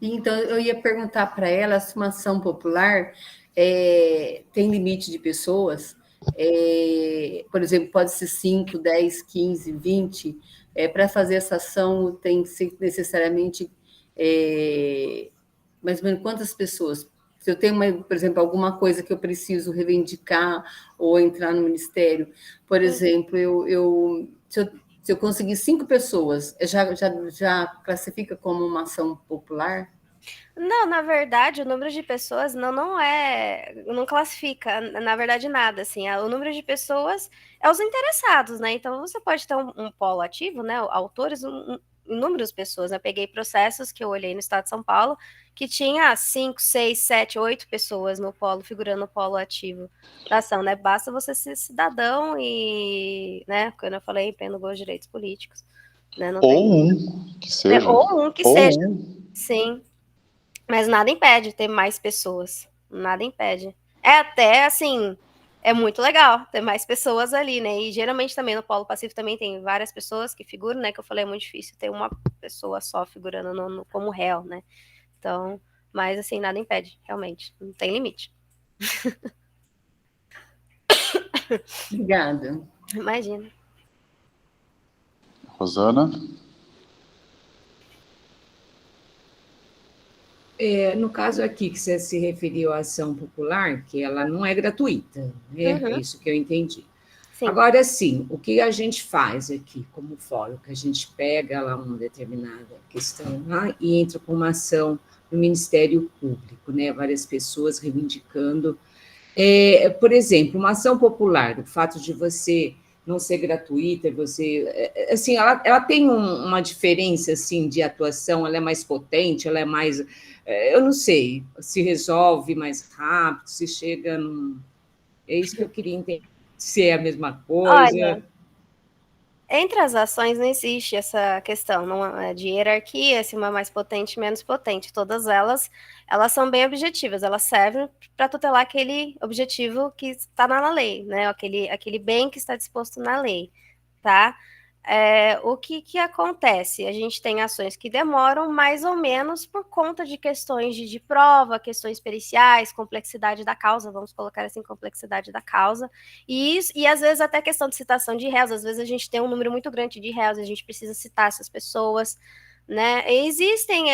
Então, eu ia perguntar para ela se uma ação popular tem limite de pessoas, por exemplo, pode ser 5, 10, 15, 20, para fazer essa ação tem que ser necessariamente mais ou menos quantas pessoas? Se eu tenho, por exemplo, alguma coisa que eu preciso reivindicar ou entrar no ministério, por exemplo, se eu conseguir 5 pessoas, já classifica como uma ação popular? Não, na verdade, o número de pessoas não classifica, na verdade, nada, assim, o número de pessoas é os interessados, né, então você pode ter um polo ativo, né, autores, inúmeras pessoas, né? Eu peguei processos que eu olhei no estado de São Paulo, que tinha 5, 6, 7, 8 pessoas no polo, figurando no polo ativo da ação, né, basta você ser cidadão e, né, quando eu falei, empenho no gosto de direitos políticos, né, não Ou tem... um que seja. Ou um que ou seja, um. sim. Mas nada impede ter mais pessoas. Nada impede. É até, assim, é muito legal ter mais pessoas ali, né? E geralmente também no Polo Pacífico também tem várias pessoas que figuram, né? Que eu falei, é muito difícil ter uma pessoa só figurando como réu, né? Então, mas assim, nada impede, realmente. Não tem limite. Obrigada. Imagina. Rosana? No caso aqui que você se referiu à ação popular, que ela não é gratuita, né? É isso que eu entendi. Sim. Agora, sim, o que a gente faz aqui como fórum, que a gente pega lá uma determinada questão lá e entra com uma ação no Ministério Público, né? Várias pessoas reivindicando. Por exemplo, uma ação popular, o fato de você não ser gratuita, você, assim, ela tem uma diferença, assim, de atuação, ela é mais potente, ela é mais, eu não sei, se resolve mais rápido, se chega num... É isso que eu queria entender, se é a mesma coisa. Olha, entre as ações não existe essa questão não é de hierarquia, se uma é mais potente, menos potente. Todas elas são bem objetivas, elas servem para tutelar aquele objetivo que está na lei, né? Aquele bem que está disposto na lei, tá? O que acontece? A gente tem ações que demoram mais ou menos por conta de questões de prova, questões periciais, complexidade da causa, vamos colocar assim, complexidade da causa, e às vezes até questão de citação de réus, às vezes a gente tem um número muito grande de réus, a gente precisa citar essas pessoas, né? Existem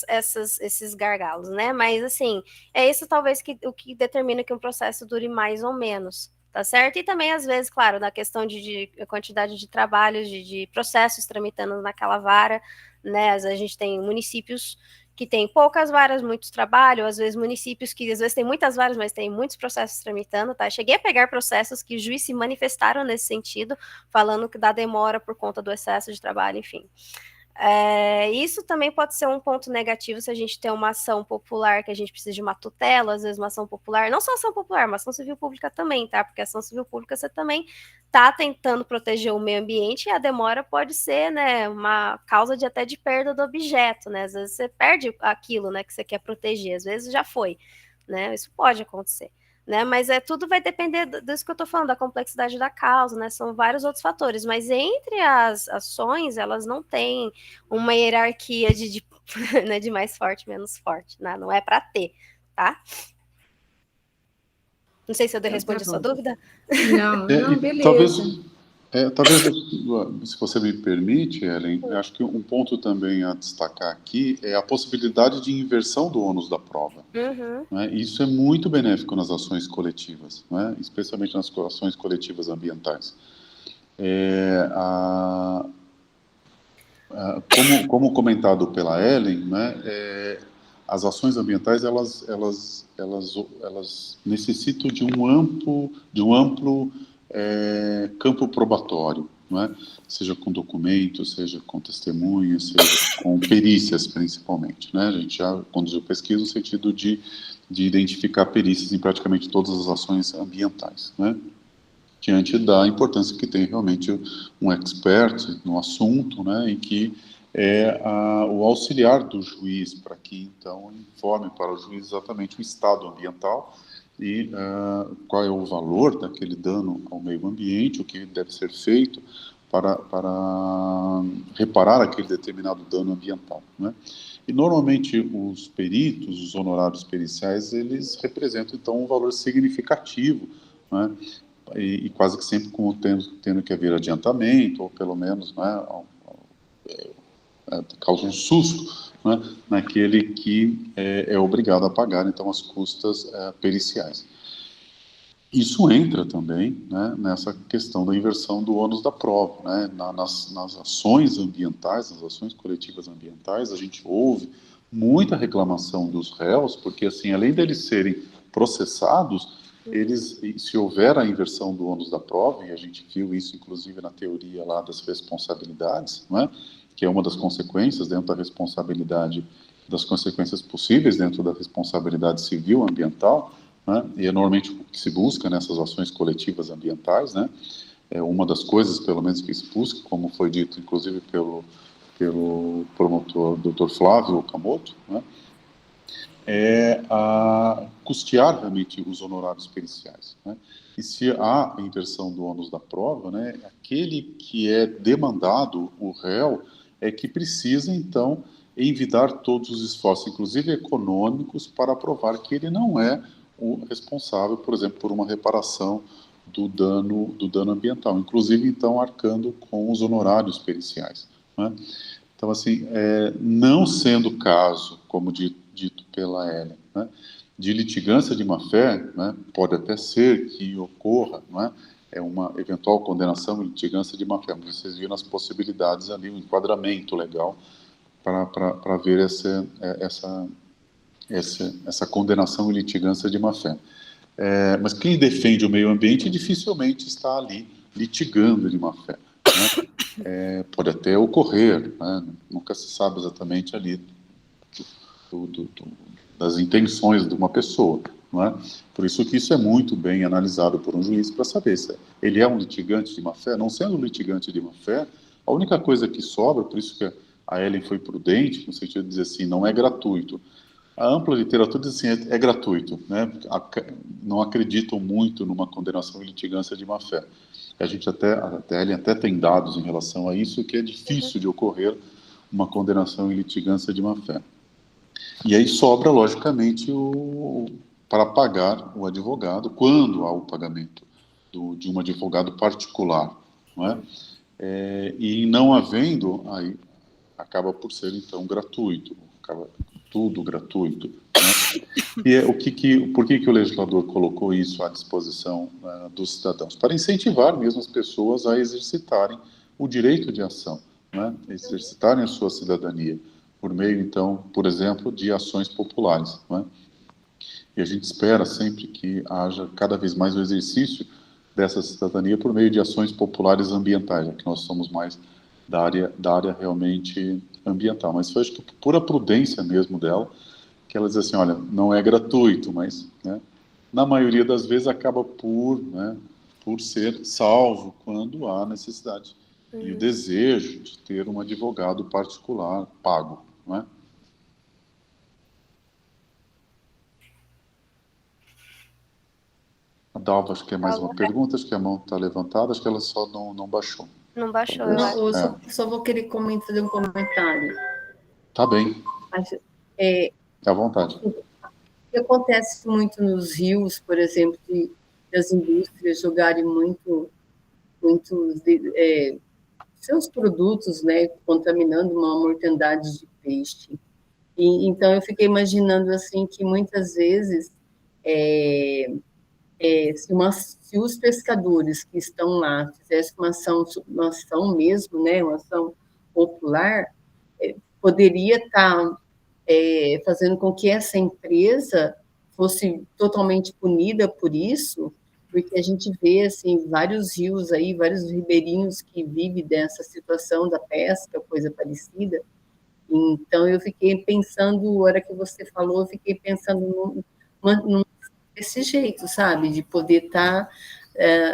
esses gargalos, né? Mas assim, é isso talvez o que determina que um processo dure mais ou menos. Tá certo? E também, às vezes, claro, na questão de quantidade de trabalhos, de processos tramitando naquela vara, né? Às vezes a gente tem municípios que têm poucas varas, muitos trabalhos, às vezes municípios que às vezes têm muitas varas, mas tem muitos processos tramitando, tá? Cheguei a pegar processos que os juízes se manifestaram nesse sentido, falando que dá demora por conta do excesso de trabalho, enfim. Isso também pode ser um ponto negativo se a gente tem uma ação popular que a gente precisa de uma tutela, às vezes uma ação popular, não só ação popular, mas ação civil pública também, tá? Porque a ação civil pública você também tá tentando proteger o meio ambiente e a demora pode ser, né, uma causa até de perda do objeto, né? Às vezes você perde aquilo, né, que você quer proteger, às vezes já foi, né? Isso pode acontecer. Né, mas tudo vai depender disso que eu estou falando, da complexidade da causa, né? São vários outros fatores, mas entre as ações, elas não têm uma hierarquia né, de mais forte, menos forte, né? Não é para ter, tá? Não sei se eu respondi a sua dúvida. Não, beleza. Talvez, se você me permite, Ellen, eu acho que um ponto também a destacar aqui é a possibilidade de inversão do ônus da prova. Né? Isso é muito benéfico nas ações coletivas, né? Especialmente nas ações coletivas ambientais. Como comentado pela Ellen, né, as ações ambientais elas necessitam de um amplo campo probatório, não é? Seja com documentos, seja com testemunhas, seja com perícias, principalmente. Né? A gente já conduziu pesquisa no sentido de identificar perícias em praticamente todas as ações ambientais, né? Diante da importância que tem realmente um expert no assunto, né? E que é o auxiliar do juiz, para que, então, informe para o juiz exatamente o estado ambiental e qual é o valor daquele dano ao meio ambiente, o que deve ser feito para reparar aquele determinado dano ambiental, né? E, normalmente, os peritos, os honorários periciais, eles representam, então, um valor significativo, né? E quase que sempre tendo que haver adiantamento, ou pelo menos, né, causa um susto, né, naquele que é obrigado a pagar, então, as custas periciais. Isso entra também, né, nessa questão da inversão do ônus da prova. Né, nas ações ambientais, nas ações coletivas ambientais, a gente ouve muita reclamação dos réus, porque, assim, além deles serem processados, se houver a inversão do ônus da prova, e a gente viu isso, inclusive, na teoria lá das responsabilidades, não é? Que é uma das consequências dentro da responsabilidade, das consequências possíveis dentro da responsabilidade civil ambiental, né? E é normalmente o que se busca nessas ações coletivas ambientais, né? É uma das coisas, pelo menos, que se busca, como foi dito, inclusive, pelo promotor Dr. Flávio Okamoto, né? É custear realmente os honorários periciais, né? E se há a inversão do ônus da prova, né, aquele que é demandado, o réu, é que precisa, então, envidar todos os esforços, inclusive econômicos, para provar que ele não é o responsável, por exemplo, por uma reparação do dano ambiental, inclusive, então, arcando com os honorários periciais, né? Então, assim, não sendo o caso, como dito pela Ellen, né, de litigância de má-fé, né, pode até ser que ocorra, né, uma eventual condenação em litigância de má-fé, mas vocês viram as possibilidades ali, o enquadramento legal para ver essa condenação em litigância de má-fé. Mas quem defende o meio ambiente dificilmente está ali litigando de má-fé, né? Pode até ocorrer, né? Nunca se sabe exatamente ali das intenções de uma pessoa, não é? Por isso que isso é muito bem analisado por um juiz para saber se ele é um litigante de má-fé. Não sendo um litigante de má-fé, a única coisa que sobra, por isso que a Ellen foi prudente, no sentido de dizer assim, não é gratuito. A ampla literatura diz assim, é gratuito, né? Não acreditam muito numa condenação em litigância de má-fé. A gente a Ellen até tem dados em relação a isso, que é difícil de ocorrer uma condenação em litigância de má-fé. E aí sobra, logicamente, para pagar o advogado, quando há o pagamento de um advogado particular, não é? E não havendo, aí acaba por ser, então, gratuito, acaba tudo gratuito, né? E por que o legislador colocou isso à disposição dos cidadãos? Para incentivar mesmo as pessoas a exercitarem o direito de ação, né? Exercitarem a sua cidadania, por meio, então, por exemplo, de ações populares, né? E a gente espera sempre que haja cada vez mais o exercício dessa cidadania por meio de ações populares ambientais, já que nós somos mais da área realmente ambiental. Mas foi, acho que, por a prudência mesmo dela, que ela diz assim, olha, não é gratuito, mas, né, na maioria das vezes acaba por ser salvo quando há necessidade e o desejo de ter um advogado particular pago, não é? A Dalva, acho que é mais uma pergunta, acho que a mão está levantada, acho que ela só não baixou. Não baixou, não, eu só vou querer fazer um comentário. Tá bem. À vontade. O que acontece muito nos rios, por exemplo, das indústrias jogarem muitos seus produtos, né, contaminando uma mortandade de peixe. Então, eu fiquei imaginando assim que muitas vezes se os pescadores que estão lá fizessem uma ação mesmo, né, uma ação popular, poderia estar fazendo com que essa empresa fosse totalmente punida por isso, porque a gente vê assim vários rios aí, vários ribeirinhos que vivem dessa situação da pesca, coisa parecida. Então eu fiquei pensando, a hora que você falou, eu fiquei pensando desse jeito, sabe, de poder estar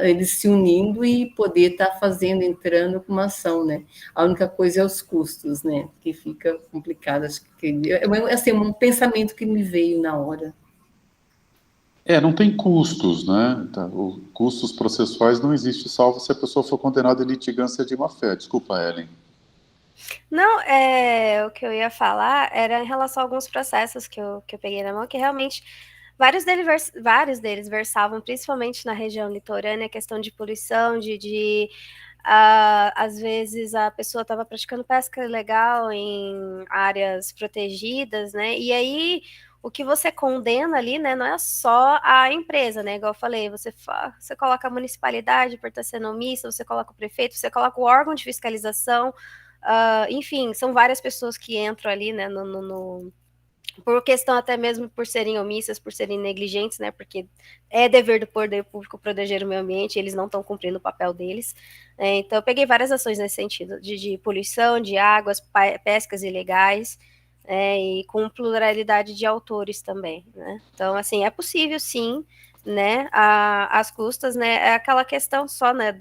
eles se unindo e poder estar entrando com uma ação, né? A única coisa é os custos, né? Que fica complicado. Acho que assim, um pensamento que me veio na hora. Não tem custos, né? Os custos processuais não existem, salvo se a pessoa for condenada em litigância de má-fé. Desculpa, Ellen. Não, o que eu ia falar era em relação a alguns processos que eu peguei na mão, que realmente vários deles versavam principalmente na região litorânea, questão de poluição, às vezes a pessoa estava praticando pesca ilegal em áreas protegidas, né? E aí o que você condena ali, né, não é só a empresa, né? Igual eu falei, você coloca a municipalidade por estar sendo omissa, você coloca o prefeito, você coloca o órgão de fiscalização, enfim, são várias pessoas que entram ali, né, por questão até mesmo por serem omissas, por serem negligentes, né, porque é dever do poder público proteger o meio ambiente, eles não estão cumprindo o papel deles. Então, eu peguei várias ações nesse sentido, de poluição, de águas, pescas ilegais, e com pluralidade de autores também, né. Então, assim, é possível, sim, né, as custas, né, é aquela questão só, né,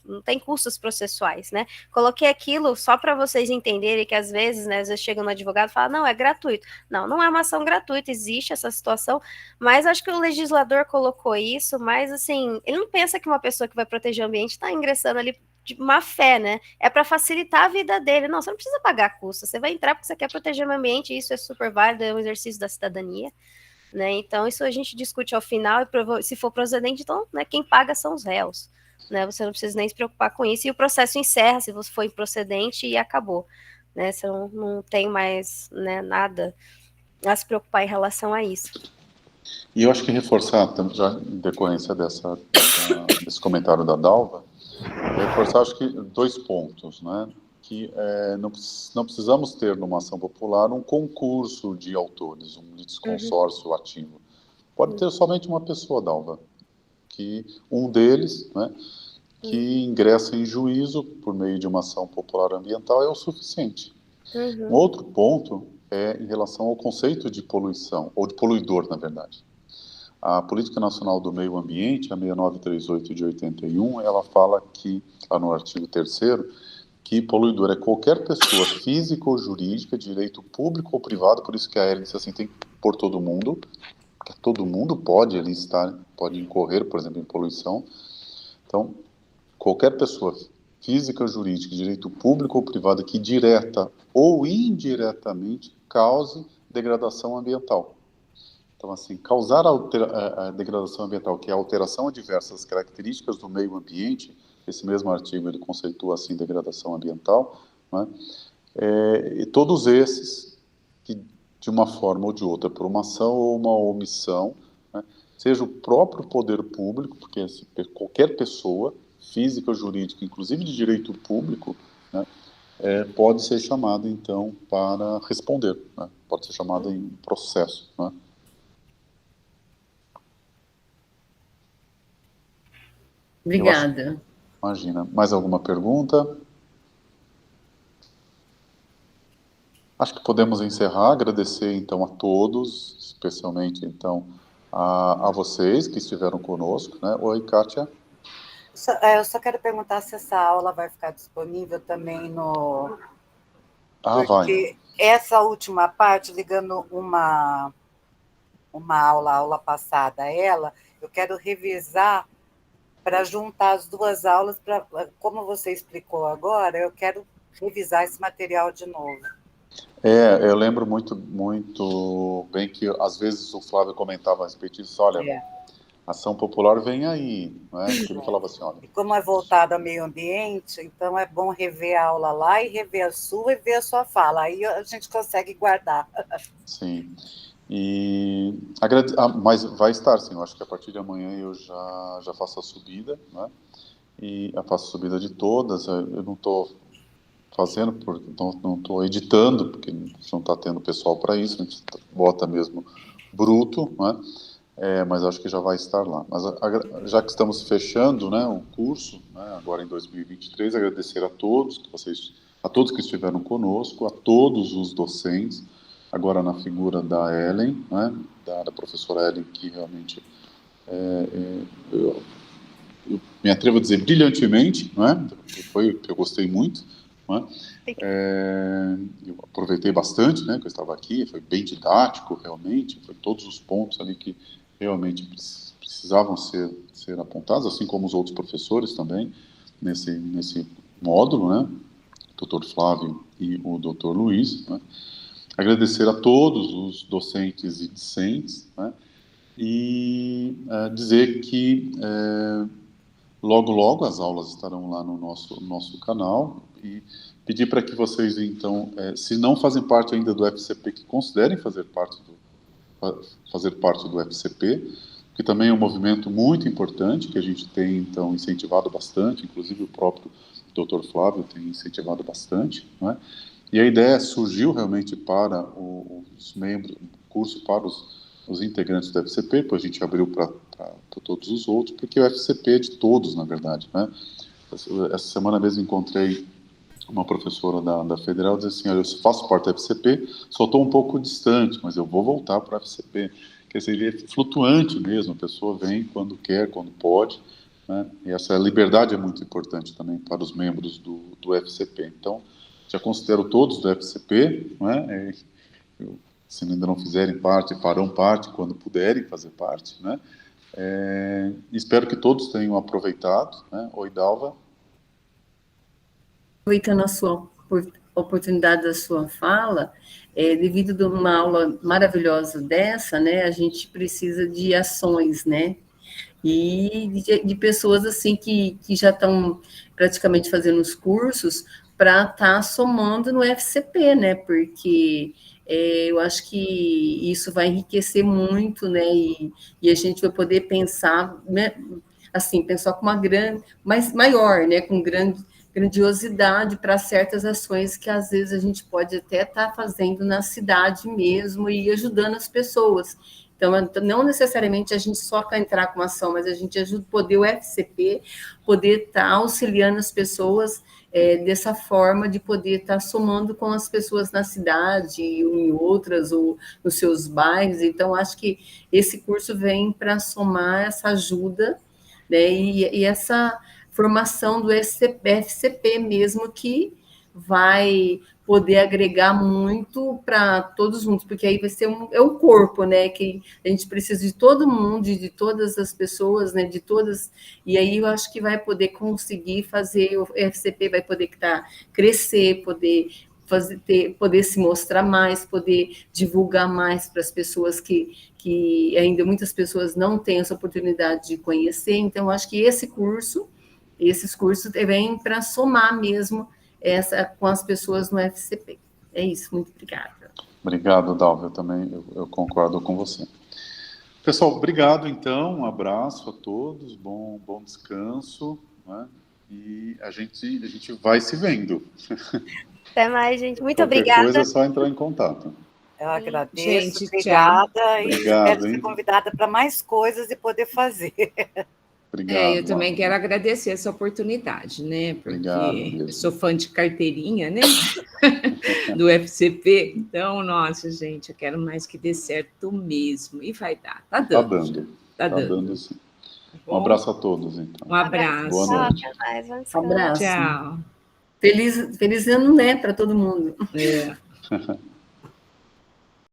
não tem custos processuais, né. Coloquei aquilo só para vocês entenderem que às vezes chegam no advogado e falam, não, é gratuito. Não é uma ação gratuita, existe essa situação, mas acho que o legislador colocou isso, mas assim, ele não pensa que uma pessoa que vai proteger o ambiente está ingressando ali de má fé, né? É para facilitar a vida dele. Não, você não precisa pagar custo, você vai entrar porque você quer proteger o meio ambiente, e isso é super válido, é um exercício da cidadania, né? Então, isso a gente discute ao final, e se for procedente, então, né, quem paga são os réus, né? Você não precisa nem se preocupar com isso, e o processo encerra se você for improcedente e acabou, né? Você não tem mais, né, nada a se preocupar em relação a isso. E eu acho que reforçar, já em decorrência desse comentário da Dalva, reforçar, acho que 2 pontos, né? Que não precisamos ter numa ação popular um concurso de autores, um litisconsórcio ativo. Pode ter somente uma pessoa, Dalva, que um deles, né, que ingressa em juízo por meio de uma ação popular ambiental é o suficiente. Um outro ponto é em relação ao conceito de poluição, ou de poluidor, na verdade. A Política Nacional do Meio Ambiente, a 6938 de 81, ela fala que, lá no artigo 3º, que poluidor é qualquer pessoa física ou jurídica, de direito público ou privado, por isso que a Ellen disse assim, tem que pôr todo mundo, porque todo mundo pode ali estar, pode incorrer, por exemplo, em poluição. Então, qualquer pessoa física ou jurídica, de direito público ou privado, que direta ou indiretamente cause degradação ambiental. Então, assim, causar a degradação ambiental, que é a alteração adversa das características do meio ambiente, esse mesmo artigo ele conceitua assim degradação ambiental, né? E todos esses que, de uma forma ou de outra, por uma ação ou uma omissão, né, seja o próprio poder público, porque assim, qualquer pessoa, física ou jurídica, inclusive de direito público, né, pode ser chamada, então, para responder, né? Pode ser chamada em processo, né? Obrigada. Imagina. Mais alguma pergunta? Acho que podemos encerrar, agradecer então a todos, especialmente então a vocês que estiveram conosco, né? Oi, Kátia. Eu só quero perguntar se essa aula vai ficar disponível também no... Porque vai. Essa última parte, ligando uma aula passada a ela, eu quero revisar para juntar as 2 aulas, como você explicou agora, eu quero revisar esse material de novo. Eu lembro muito bem que às vezes o Flávio comentava a respeito disso, olha, ação popular vem aí, não é? Porque ele falava assim, olha... E como é voltado ao meio ambiente, então é bom rever a aula lá e rever a sua e ver a sua fala, aí a gente consegue guardar. Sim. E mas vai estar, sim, eu acho que a partir de amanhã eu já faço a subida, né? E eu faço a subida de todas, eu não estou fazendo, não estou editando, porque não está tendo pessoal para isso, a gente bota mesmo bruto, né? Mas acho que já vai estar lá. Mas já que estamos fechando, né, o curso, né, agora em 2023, agradecer a todos que estiveram conosco, a todos os docentes, agora na figura da Ellen, né, da professora Ellen, que realmente eu me atrevo a dizer brilhantemente, né, eu gostei muito, né, eu aproveitei bastante, né, que eu estava aqui, foi bem didático, realmente, foi todos os pontos ali que realmente precisavam ser apontados, assim como os outros professores também, nesse módulo, né, o Dr. Flávio e o Dr. Luiz, né. Agradecer a todos os docentes e discentes, né, e dizer que logo as aulas estarão lá no nosso canal, e pedir para que vocês, então, se não fazem parte ainda do FCP, que considerem fazer parte do FCP, que também é um movimento muito importante, que a gente tem, então, incentivado bastante, inclusive o próprio Dr. Flávio tem incentivado bastante, não é? E a ideia surgiu realmente para os membros, o curso para os integrantes do FCP, depois a gente abriu para todos os outros, porque o FCP é de todos, na verdade, né? Essa semana mesmo encontrei uma professora da Federal diz assim, olha, eu faço parte do FCP, só estou um pouco distante, mas eu vou voltar para o FCP. Quer dizer, ele é flutuante mesmo, a pessoa vem quando quer, quando pode, né? E essa liberdade é muito importante também para os membros do FCP. Então, já considero todos do FCP, né? Se ainda não fizerem parte, farão parte quando puderem fazer parte, né? Espero que todos tenham aproveitado, né? Oi, Dalva. Aproveitando a sua oportunidade da sua fala, devido a uma aula maravilhosa dessa, né, a gente precisa de ações, né, e de pessoas assim que já estão praticamente fazendo os cursos para estar somando no FCP, né, porque eu acho que isso vai enriquecer muito, né, e a gente vai poder pensar, né, assim, pensar com uma grande, maior, né, com grandiosidade para certas ações que às vezes a gente pode até estar fazendo na cidade mesmo e ajudando as pessoas. Então, não necessariamente a gente só quer entrar com ação, mas a gente ajuda poder o FCP poder estar auxiliando as pessoas dessa forma de poder estar somando com as pessoas na cidade, ou em outras, ou nos seus bairros. Então, acho que esse curso vem para somar essa ajuda, né, e essa formação do FCP mesmo, que vai poder agregar muito para todos juntos, porque aí vai ser um corpo, né, que a gente precisa de todo mundo, de todas as pessoas, né, de todas, e aí eu acho que vai poder conseguir fazer, o FCP vai poder crescer, poder se mostrar mais, poder divulgar mais para as pessoas que ainda muitas pessoas não têm essa oportunidade de conhecer. Então, acho que esses cursos vêm para somar mesmo com as pessoas no FCP. É isso, muito obrigada. Obrigado, Dalva, eu também eu concordo com você. Pessoal, obrigado então, um abraço a todos, bom descanso, né? E a gente vai se vendo. Até mais, gente. Muito Qualquer obrigada. coisa é só entrar em contato. Eu agradeço, Gente, obrigada, tchau. E Obrigado, espero ser hein? convidada para mais coisas e poder fazer. Obrigado. Eu também quero agradecer essa oportunidade, né? Porque Obrigado mesmo. eu sou fã de carteirinha, né? Do FCP. Então, nossa, gente, eu quero mais que dê certo mesmo. E vai dar. Tá dando. Tá dando sim. Bom, Um abraço a todos, então. um abraço. Boa noite. Até mais, vamos Um abraço. Tchau. Feliz ano, né, para todo mundo.